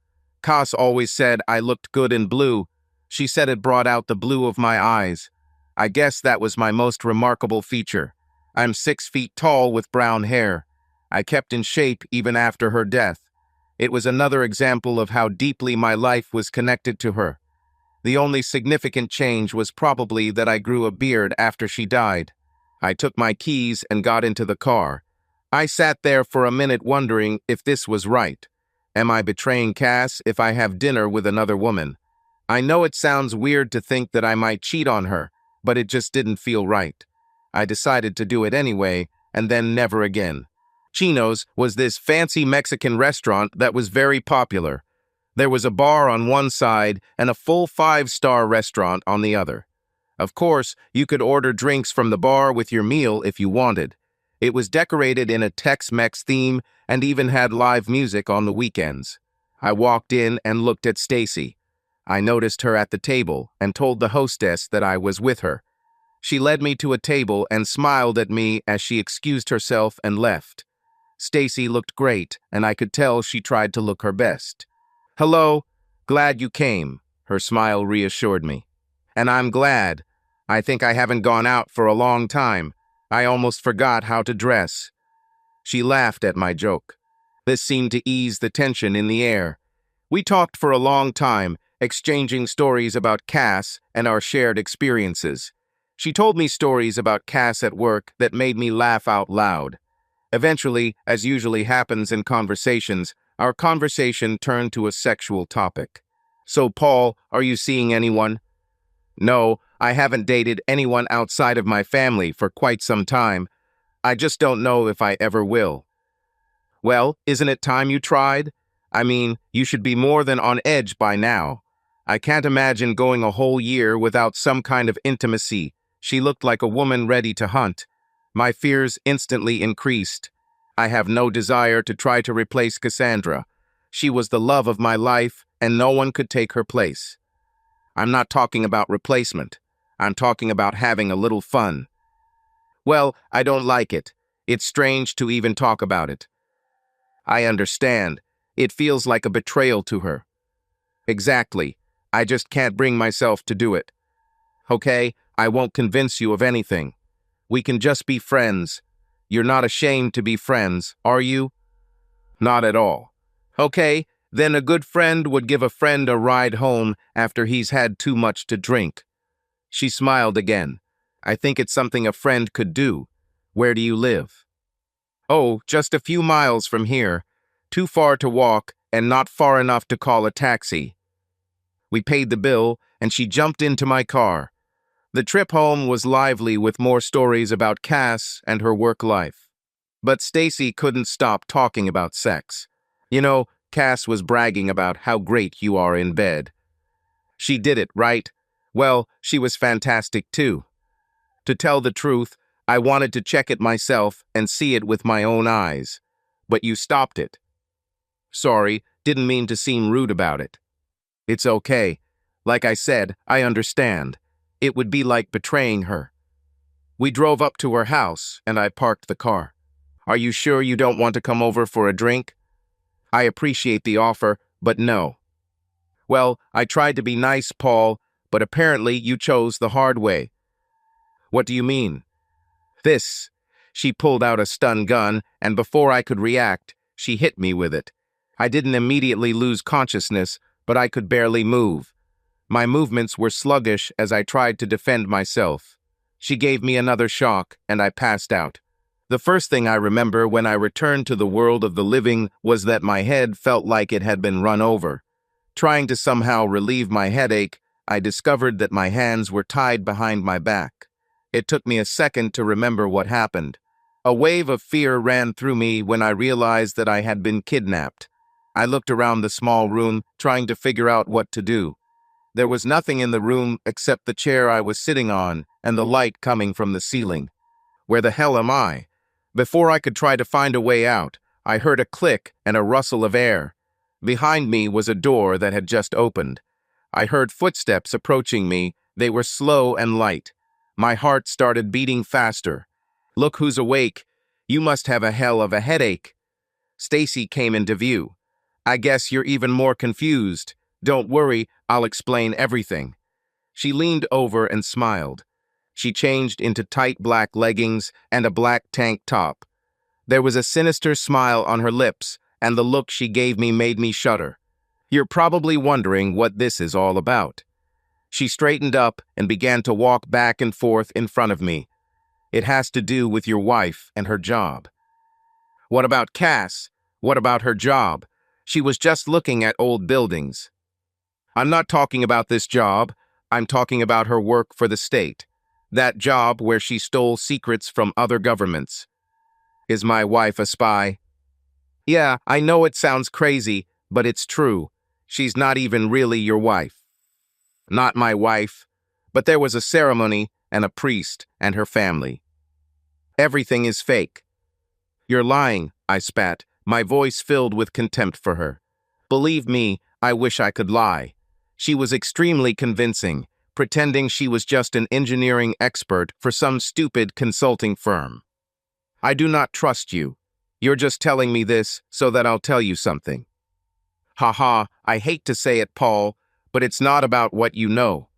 Cass always said I looked good in blue. She said it brought out the blue of my eyes. I guess that was my most remarkable feature. I'm 6 feet tall with brown hair. I kept in shape even after her death. It was another example of how deeply my life was connected to her. The only significant change was probably that I grew a beard after she died. I took my keys and got into the car. I sat there for a minute wondering if this was right. Am I betraying Cass if I have dinner with another woman? I know it sounds weird to think that I might cheat on her, but it just didn't feel right. I decided to do it anyway, and then never again. Chino's was this fancy Mexican restaurant that was very popular. There was a bar on one side and a full 5-star restaurant on the other. Of course, you could order drinks from the bar with your meal if you wanted. It was decorated in a Tex-Mex theme and even had live music on the weekends. I walked in and looked at Stacy. I noticed her at the table and told the hostess that I was with her. She led me to a table and smiled at me as she excused herself and left. Stacy looked great, and I could tell she tried to look her best. "Hello, glad you came," her smile reassured me. "And I'm glad. I think I haven't gone out for a long time. I almost forgot how to dress." She laughed at my joke. This seemed to ease the tension in the air. We talked for a long time, exchanging stories about Cass and our shared experiences. She told me stories about Cass at work that made me laugh out loud. Eventually, as usually happens in conversations, our conversation turned to a sexual topic. "So, Paul, are you seeing anyone?" "No, I haven't dated anyone outside of my family for quite some time. I just don't know if I ever will." "Well, isn't it time you tried? I mean, you should be more than on edge by now. I can't imagine going a whole year without some kind of intimacy." She looked like a woman ready to hunt. My fears instantly increased. I have no desire to try to replace Cassandra. She was the love of my life, and no one could take her place. I'm not talking about replacement. I'm talking about having a little fun. "Well, I don't like it. It's strange to even talk about it." "I understand. It feels like a betrayal to her." "Exactly. I just can't bring myself to do it." "Okay, I won't convince you of anything. We can just be friends. You're not ashamed to be friends, are you?" "Not at all." "Okay, then a good friend would give a friend a ride home after he's had too much to drink." She smiled again. "I think it's something a friend could do. Where do you live?" "Oh, just a few miles from here. Too far to walk and not far enough to call a taxi." We paid the bill, and she jumped into my car. The trip home was lively with more stories about Cass and her work life. But Stacy couldn't stop talking about sex. "You know, Cass was bragging about how great you are in bed." "She did it, right? Well, she was fantastic too." To tell the truth, I wanted to check it myself and see it with my own eyes. "But you stopped it." "Sorry, didn't mean to seem rude about it." "It's okay. Like I said, I understand. It would be like betraying her." We drove up to her house, and I parked the car. "Are you sure you don't want to come over for a drink?" "I appreciate the offer, but no." "Well, I tried to be nice, Paul, but apparently you chose the hard way." "What do you mean?" "This." She pulled out a stun gun, and before I could react, she hit me with it. I didn't immediately lose consciousness, but I could barely move. My movements were sluggish as I tried to defend myself. She gave me another shock, and I passed out. The first thing I remember when I returned to the world of the living was that my head felt like it had been run over. Trying to somehow relieve my headache, I discovered that my hands were tied behind my back. It took me a second to remember what happened. A wave of fear ran through me when I realized that I had been kidnapped. I looked around the small room, trying to figure out what to do. There was nothing in the room except the chair I was sitting on and the light coming from the ceiling. Where the hell am I? Before I could try to find a way out, I heard a click and a rustle of air. Behind me was a door that had just opened. I heard footsteps approaching me. They were slow and light. My heart started beating faster. "Look who's awake. You must have a hell of a headache." Stacy came into view. "I guess you're even more confused. Don't worry, I'll explain everything." She leaned over and smiled. She changed into tight black leggings and a black tank top. There was a sinister smile on her lips, and the look she gave me made me shudder. "You're probably wondering what this is all about." She straightened up and began to walk back and forth in front of me. "It has to do with your wife and her job." "What about Cass? What about her job?" She was just looking at old buildings. "I'm not talking about this job. I'm talking about her work for the state. That job where she stole secrets from other governments." "Is my wife a spy?" "Yeah, I know it sounds crazy, but it's true. She's not even really your wife." "Not my wife." But there was a ceremony and a priest and her family. Everything is fake. You're lying, I spat, my voice filled with contempt for her. Believe me, I wish I could lie. She was extremely convincing, pretending she was just an engineering expert for some stupid consulting firm. I do not trust you. You're just telling me this so that I'll tell you something. Haha, I hate to say it, Paul, but it's not about what you know.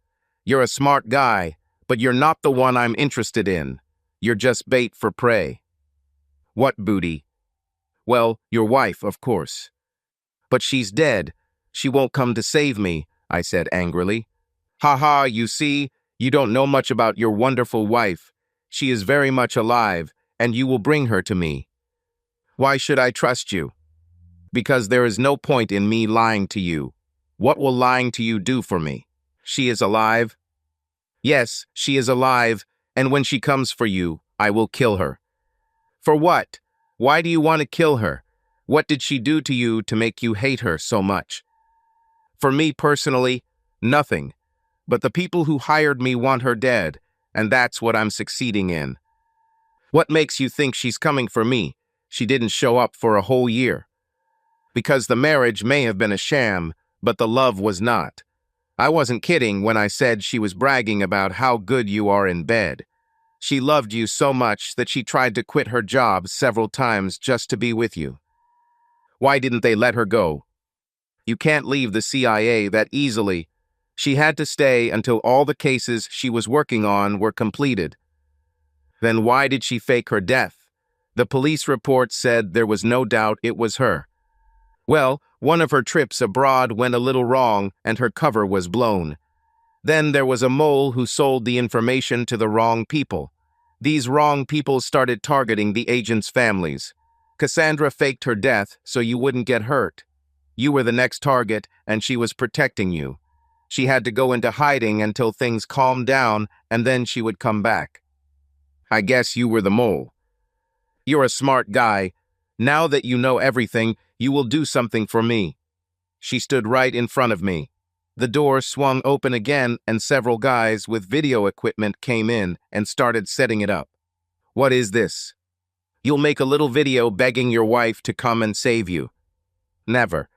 You're a smart guy, but you're not the one I'm interested in. You're just bait for prey. What booty? Well, your wife, of course. But she's dead. She won't come to save me, I said angrily. Haha, you see, you don't know much about your wonderful wife. She is very much alive, and you will bring her to me. Why should I trust you? Because there is no point in me lying to you. What will lying to you do for me? She is alive? Yes, she is alive, and when she comes for you, I will kill her. For what? Why do you want to kill her? What did she do to you to make you hate her so much? For me personally, nothing. But the people who hired me want her dead, and that's what I'm succeeding in. What makes you think she's coming for me? She didn't show up for a whole year. Because the marriage may have been a sham, but the love was not. I wasn't kidding when I said she was bragging about how good you are in bed. She loved you so much that she tried to quit her job several times just to be with you. Why didn't they let her go? You can't leave the CIA that easily. She had to stay until all the cases she was working on were completed. Then why did she fake her death? The police report said there was no doubt it was her. Well, one of her trips abroad went a little wrong and her cover was blown. Then there was a mole who sold the information to the wrong people. These wrong people started targeting the agents' families. Cassandra faked her death so you wouldn't get hurt. You were the next target and she was protecting you. She had to go into hiding until things calmed down and then she would come back. I guess you were the mole. You're a smart guy. Now that you know everything, you will do something for me. She stood right in front of me. The door swung open again and several guys with video equipment came in and started setting it up. What is this? You'll make a little video begging your wife to come and save you. Never.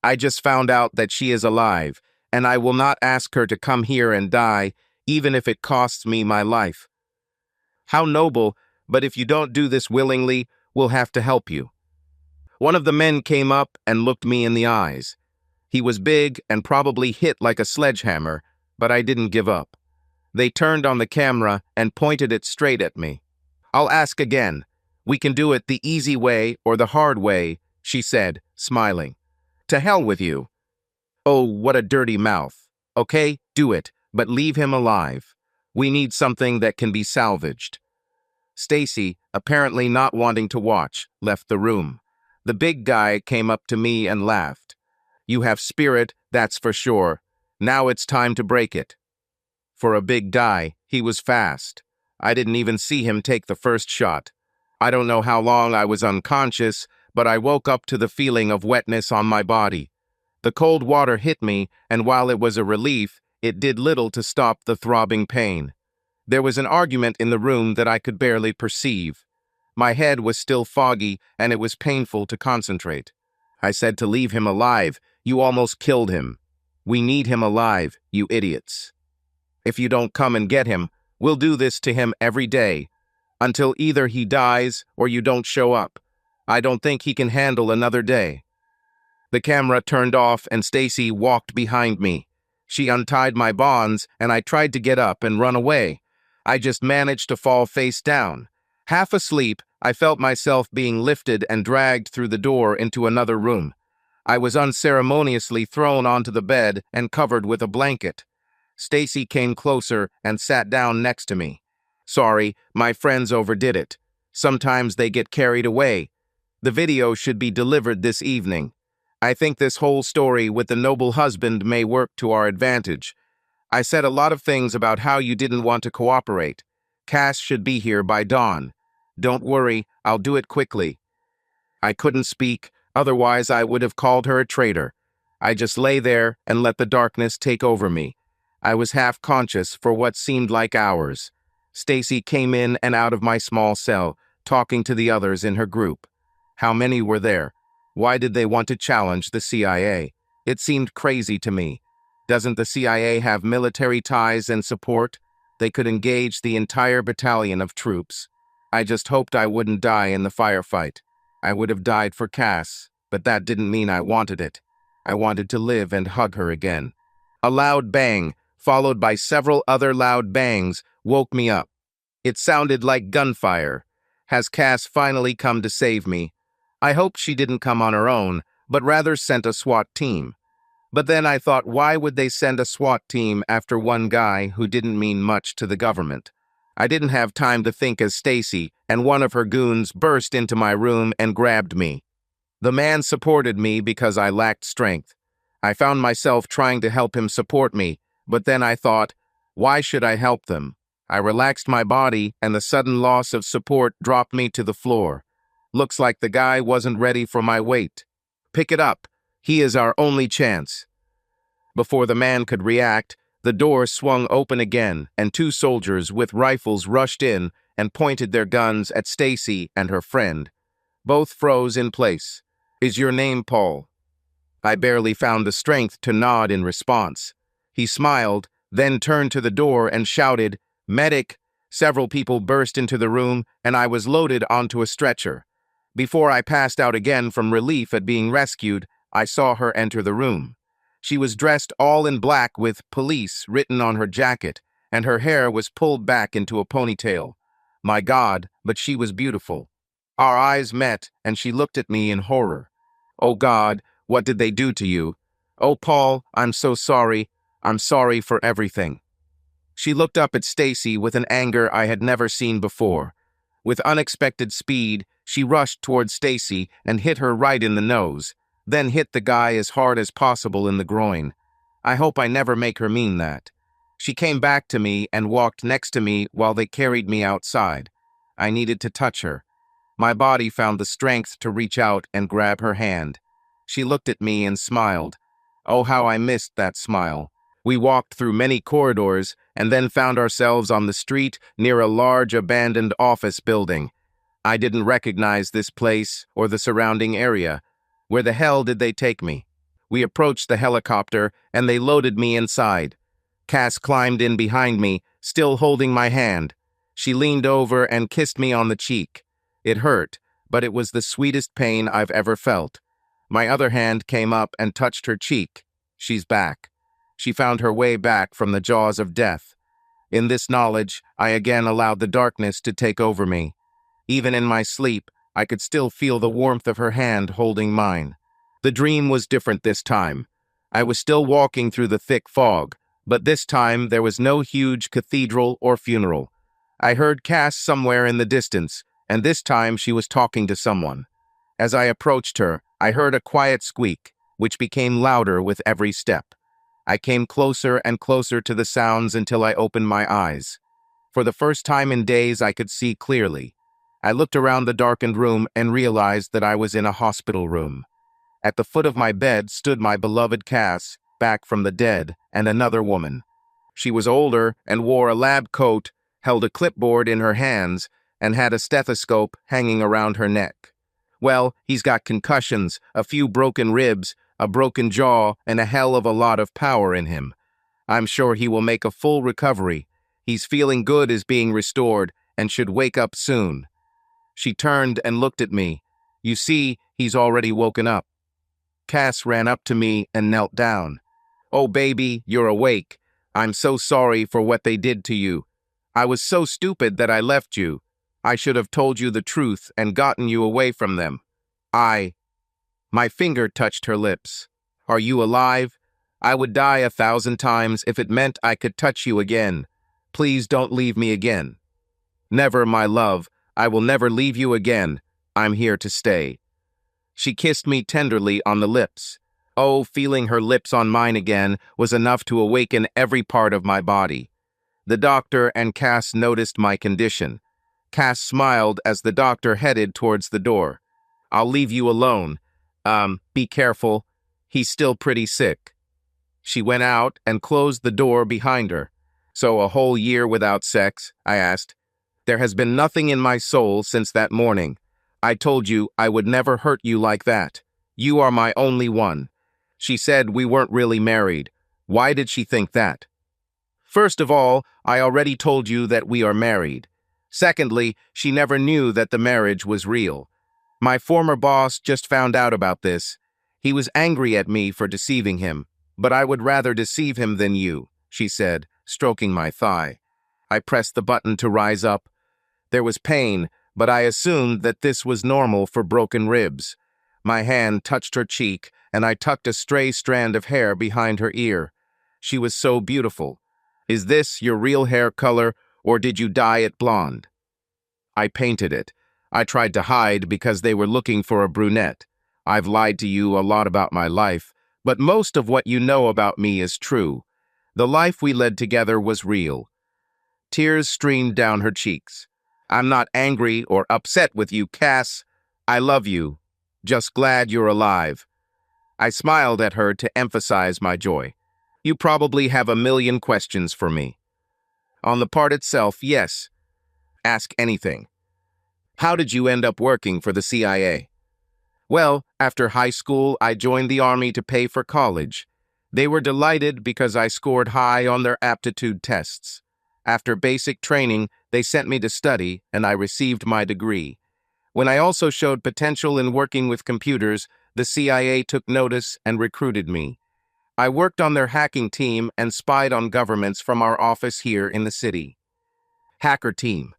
I just found out that she is alive, and I will not ask her to come here and die, even if it costs me my life. How noble, but if you don't do this willingly, we'll have to help you. One of the men came up and looked me in the eyes. He was big and probably hit like a sledgehammer, but I didn't give up. They turned on the camera and pointed it straight at me. I'll ask again. We can do it the easy way or the hard way, she said, smiling. To hell with you. Oh, what a dirty mouth. Okay, do it, but leave him alive. We need something that can be salvaged. Stacy, apparently not wanting to watch, left the room. The big guy came up to me and laughed. You have spirit, that's for sure. Now it's time to break it. For a big guy, he was fast. I didn't even see him take the first shot. I don't know how long I was unconscious, but I woke up to the feeling of wetness on my body. The cold water hit me, and while it was a relief, it did little to stop the throbbing pain. There was an argument in the room that I could barely perceive. My head was still foggy, and it was painful to concentrate. I said to leave him alive. You almost killed him. We need him alive, you idiots. If you don't come and get him, we'll do this to him every day, until either he dies or you don't show up. I don't think he can handle another day. The camera turned off and Stacy walked behind me. She untied my bonds and I tried to get up and run away. I just managed to fall face down. Half asleep, I felt myself being lifted and dragged through the door into another room. I was unceremoniously thrown onto the bed and covered with a blanket. Stacy came closer and sat down next to me. Sorry, my friends overdid it. Sometimes they get carried away. The video should be delivered this evening. I think this whole story with the noble husband may work to our advantage. I said a lot of things about how you didn't want to cooperate. Cass should be here by dawn. Don't worry, I'll do it quickly. I couldn't speak, otherwise I would have called her a traitor. I just lay there and let the darkness take over me. I was half conscious for what seemed like hours. Stacy came in and out of my small cell, talking to the others in her group. How many were there? Why did they want to challenge the CIA? It seemed crazy to me. Doesn't the CIA have military ties and support? They could engage the entire battalion of troops. I just hoped I wouldn't die in the firefight. I would have died for Cass, but that didn't mean I wanted it. I wanted to live and hug her again. A loud bang, followed by several other loud bangs, woke me up. It sounded like gunfire. Has Cass finally come to save me? I hoped she didn't come on her own, but rather sent a SWAT team. But then I thought, why would they send a SWAT team after one guy who didn't mean much to the government? I didn't have time to think as Stacy and one of her goons burst into my room and grabbed me. The man supported me because I lacked strength. I found myself trying to help him support me, but then I thought, why should I help them? I relaxed my body, and the sudden loss of support dropped me to the floor. Looks like the guy wasn't ready for my weight. Pick it up. He is our only chance. Before the man could react, the door swung open again, and two soldiers with rifles rushed in and pointed their guns at Stacy and her friend. Both froze in place. Is your name Paul? I barely found the strength to nod in response. He smiled, then turned to the door and shouted, "Medic!" Several people burst into the room, and I was loaded onto a stretcher. Before I passed out again from relief at being rescued, I saw her enter the room. She was dressed all in black with "police" written on her jacket, and her hair was pulled back into a ponytail. My God, but she was beautiful. Our eyes met, and she looked at me in horror. Oh God, what did they do to you? Oh Paul, I'm so sorry. I'm sorry for everything. She looked up at Stacy with an anger I had never seen before. With unexpected speed, she rushed toward Stacy and hit her right in the nose, then hit the guy as hard as possible in the groin. I hope I never make her mean that. She came back to me and walked next to me while they carried me outside. I needed to touch her. My body found the strength to reach out and grab her hand. She looked at me and smiled. Oh, how I missed that smile. We walked through many corridors and then found ourselves on the street near a large abandoned office building. I didn't recognize this place or the surrounding area. Where the hell did they take me? We approached the helicopter and they loaded me inside. Cass climbed in behind me, still holding my hand. She leaned over and kissed me on the cheek. It hurt, but it was the sweetest pain I've ever felt. My other hand came up and touched her cheek. She's back. She found her way back from the jaws of death. In this knowledge, I again allowed the darkness to take over me. Even in my sleep, I could still feel the warmth of her hand holding mine. The dream was different this time. I was still walking through the thick fog, but this time there was no huge cathedral or funeral. I heard Cass somewhere in the distance, and this time she was talking to someone. As I approached her, I heard a quiet squeak, which became louder with every step. I came closer and closer to the sounds until I opened my eyes. For the first time in days, I could see clearly. I looked around the darkened room and realized that I was in a hospital room. At the foot of my bed stood my beloved Cass, back from the dead, and another woman. She was older and wore a lab coat, held a clipboard in her hands, and had a stethoscope hanging around her neck. Well, he's got concussions, a few broken ribs, a broken jaw, and a hell of a lot of power in him. I'm sure he will make a full recovery. He's feeling good as being restored and should wake up soon. She turned and looked at me. You see, he's already woken up. Cass ran up to me and knelt down. Oh, baby, you're awake. I'm so sorry for what they did to you. I was so stupid that I left you. I should have told you the truth and gotten you away from them. My finger touched her lips. Are you alive? I would die 1,000 times if it meant I could touch you again. Please don't leave me again. Never, my love. I will never leave you again. I'm here to stay. She kissed me tenderly on the lips. Oh, feeling her lips on mine again was enough to awaken every part of my body. The doctor and Cass noticed my condition. Cass smiled as the doctor headed towards the door. I'll leave you alone. Be careful. He's still pretty sick. She went out and closed the door behind her. So a whole year without sex? I asked. There has been nothing in my soul since that morning. I told you I would never hurt you like that. You are my only one. She said we weren't really married. Why did she think that? First of all, I already told you that we are married. Secondly, she never knew that the marriage was real. My former boss just found out about this. He was angry at me for deceiving him, but I would rather deceive him than you, she said, stroking my thigh. I pressed the button to rise up. There was pain, but I assumed that this was normal for broken ribs. My hand touched her cheek, and I tucked a stray strand of hair behind her ear. She was so beautiful. Is this your real hair color, or did you dye it blonde? I painted it. I tried to hide because they were looking for a brunette. I've lied to you a lot about my life, but most of what you know about me is true. The life we led together was real. Tears streamed down her cheeks. I'm not angry or upset with you, Cass. I love you. Just glad you're alive. I smiled at her to emphasize my joy. You probably have a million questions for me. On the part itself, yes. Ask anything. How did you end up working for the CIA? Well, after high school, I joined the Army to pay for college. They were delighted because I scored high on their aptitude tests. After basic training, they sent me to study, and I received my degree. When I also showed potential in working with computers, the CIA took notice and recruited me. I worked on their hacking team and spied on governments from our office here in the city. Hacker team.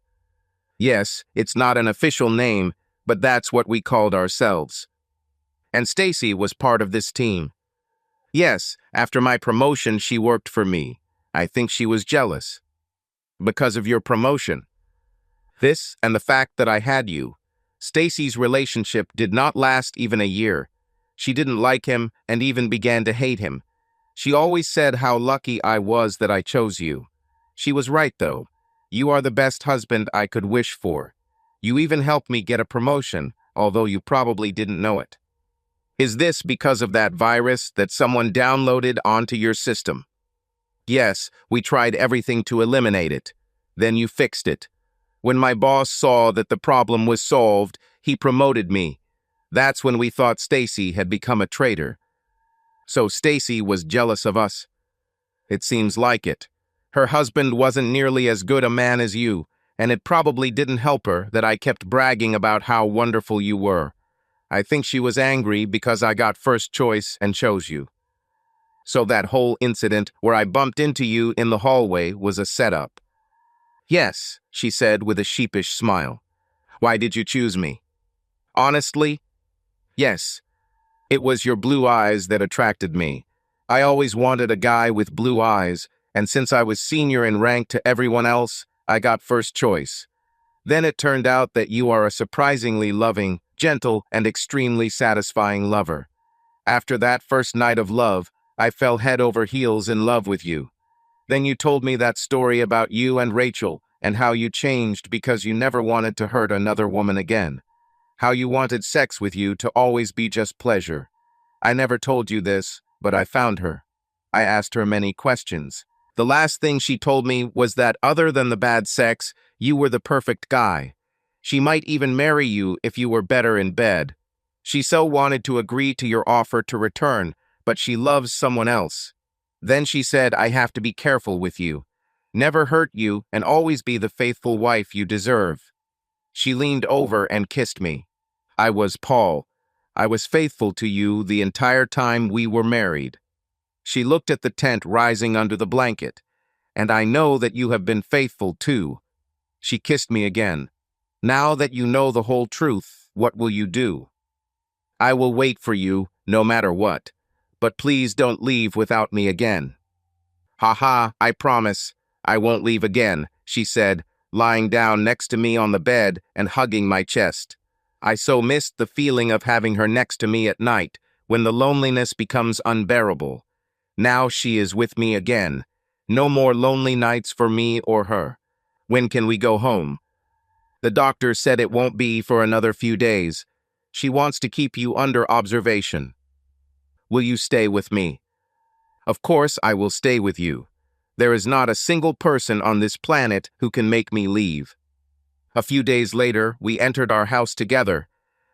Yes, it's not an official name, but that's what we called ourselves. And Stacy was part of this team. Yes, after my promotion, she worked for me. I think she was jealous. Because of your promotion. This and the fact that I had you. Stacy's relationship did not last even a year. She didn't like him and even began to hate him. She always said how lucky I was that I chose you. She was right, though. You are the best husband I could wish for. You even helped me get a promotion, although you probably didn't know it. Is this because of that virus that someone downloaded onto your system? Yes, we tried everything to eliminate it. Then you fixed it. When my boss saw that the problem was solved, he promoted me. That's when we thought Stacy had become a traitor. So Stacy was jealous of us. It seems like it. Her husband wasn't nearly as good a man as you, and it probably didn't help her that I kept bragging about how wonderful you were. I think she was angry because I got first choice and chose you. So that whole incident where I bumped into you in the hallway was a setup. Yes, she said with a sheepish smile. Why did you choose me? Honestly, yes. It was your blue eyes that attracted me. I always wanted a guy with blue eyes, and since I was senior in rank to everyone else, I got first choice. Then it turned out that you are a surprisingly loving, gentle, and extremely satisfying lover. After that first night of love, I fell head over heels in love with you. Then you told me that story about you and Rachel, and how you changed because you never wanted to hurt another woman again. How you wanted sex with you to always be just pleasure. I never told you this, but I found her. I asked her many questions. The last thing she told me was that other than the bad sex, you were the perfect guy. She might even marry you if you were better in bed. She so wanted to agree to your offer to return, but she loves someone else. Then she said, I have to be careful with you. Never hurt you and always be the faithful wife you deserve. She leaned over and kissed me. I was Paul. I was faithful to you the entire time we were married. She looked at the tent rising under the blanket. And I know that you have been faithful too. She kissed me again. Now that you know the whole truth, what will you do? I will wait for you, no matter what. But please don't leave without me again. Ha ha, I promise. I won't leave again, she said, lying down next to me on the bed and hugging my chest. I so missed the feeling of having her next to me at night, when the loneliness becomes unbearable. Now she is with me again. No more lonely nights for me or her. When can we go home? The doctor said it won't be for another few days. She wants to keep you under observation. Will you stay with me? Of course, I will stay with you. There is not a single person on this planet who can make me leave. A few days later, we entered our house together.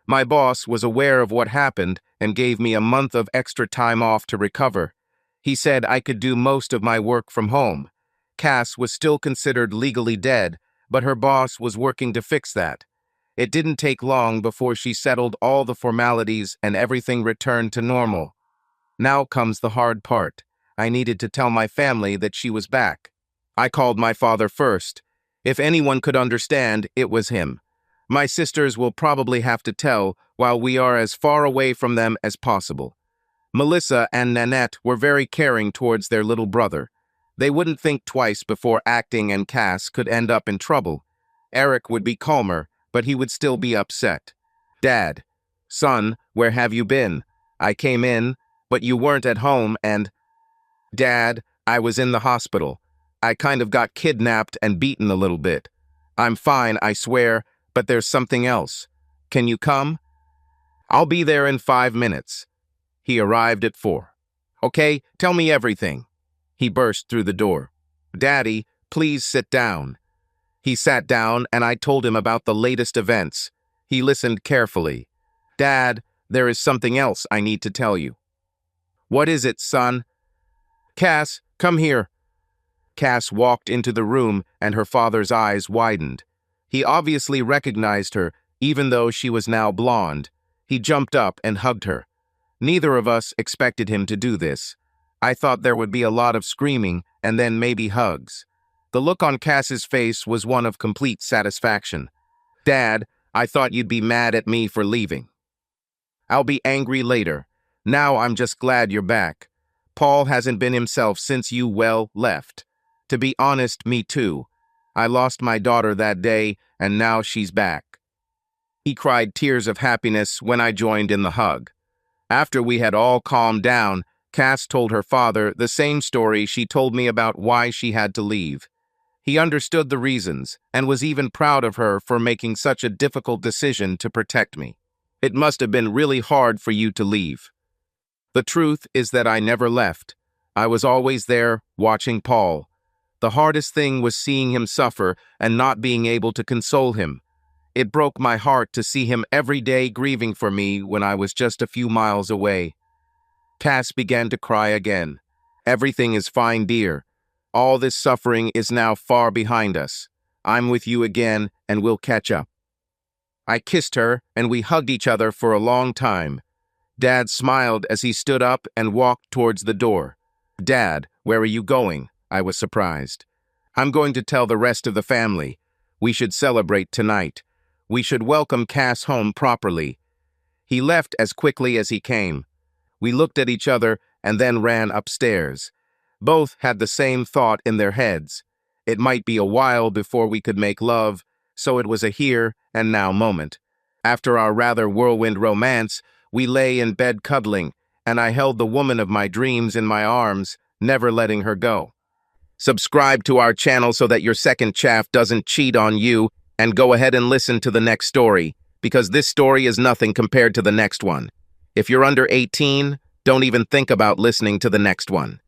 My boss was aware of what happened and gave me a month of extra time off to recover. He said I could do most of my work from home. Cass was still considered legally dead, but her boss was working to fix that. It didn't take long before she settled all the formalities and everything returned to normal. Now comes the hard part. I needed to tell my family that she was back. I called my father first. If anyone could understand, it was him. My sisters will probably have to tell while we are as far away from them as possible. Melissa and Nanette were very caring towards their little brother. They wouldn't think twice before acting, and Cass could end up in trouble. Eric would be calmer, but he would still be upset. Dad, son, where have you been? I came in, but you weren't at home and... Dad, I was in the hospital. I kind of got kidnapped and beaten a little bit. I'm fine, I swear, but there's something else. Can you come? I'll be there in 5 minutes. He arrived at 4. Okay, tell me everything. He burst through the door. Daddy, please sit down. He sat down and I told him about the latest events. He listened carefully. Dad, there is something else I need to tell you. What is it, son? Cass, come here. Cass walked into the room and her father's eyes widened. He obviously recognized her, even though she was now blonde. He jumped up and hugged her. Neither of us expected him to do this. I thought there would be a lot of screaming and then maybe hugs. The look on Cass's face was one of complete satisfaction. Dad, I thought you'd be mad at me for leaving. I'll be angry later. Now I'm just glad you're back. Paul hasn't been himself since you, left. To be honest, me too. I lost my daughter that day, and now she's back. He cried tears of happiness when I joined in the hug. After we had all calmed down, Cass told her father the same story she told me about why she had to leave. He understood the reasons, and was even proud of her for making such a difficult decision to protect me. It must have been really hard for you to leave. The truth is that I never left. I was always there, watching Paul. The hardest thing was seeing him suffer and not being able to console him. It broke my heart to see him every day grieving for me when I was just a few miles away. Cass began to cry again. Everything is fine, dear. All this suffering is now far behind us. I'm with you again, and we'll catch up. I kissed her, and we hugged each other for a long time. Dad smiled as he stood up and walked towards the door. Dad, where are you going? I was surprised. I'm going to tell the rest of the family. We should celebrate tonight. We should welcome Cass home properly. He left as quickly as he came. We looked at each other and then ran upstairs. Both had the same thought in their heads. It might be a while before we could make love, so it was a here and now moment. After our rather whirlwind romance, we lay in bed cuddling, and I held the woman of my dreams in my arms, never letting her go. Subscribe to our channel so that your second chaff doesn't cheat on you, and go ahead and listen to the next story, because this story is nothing compared to the next one. If you're under 18, don't even think about listening to the next one.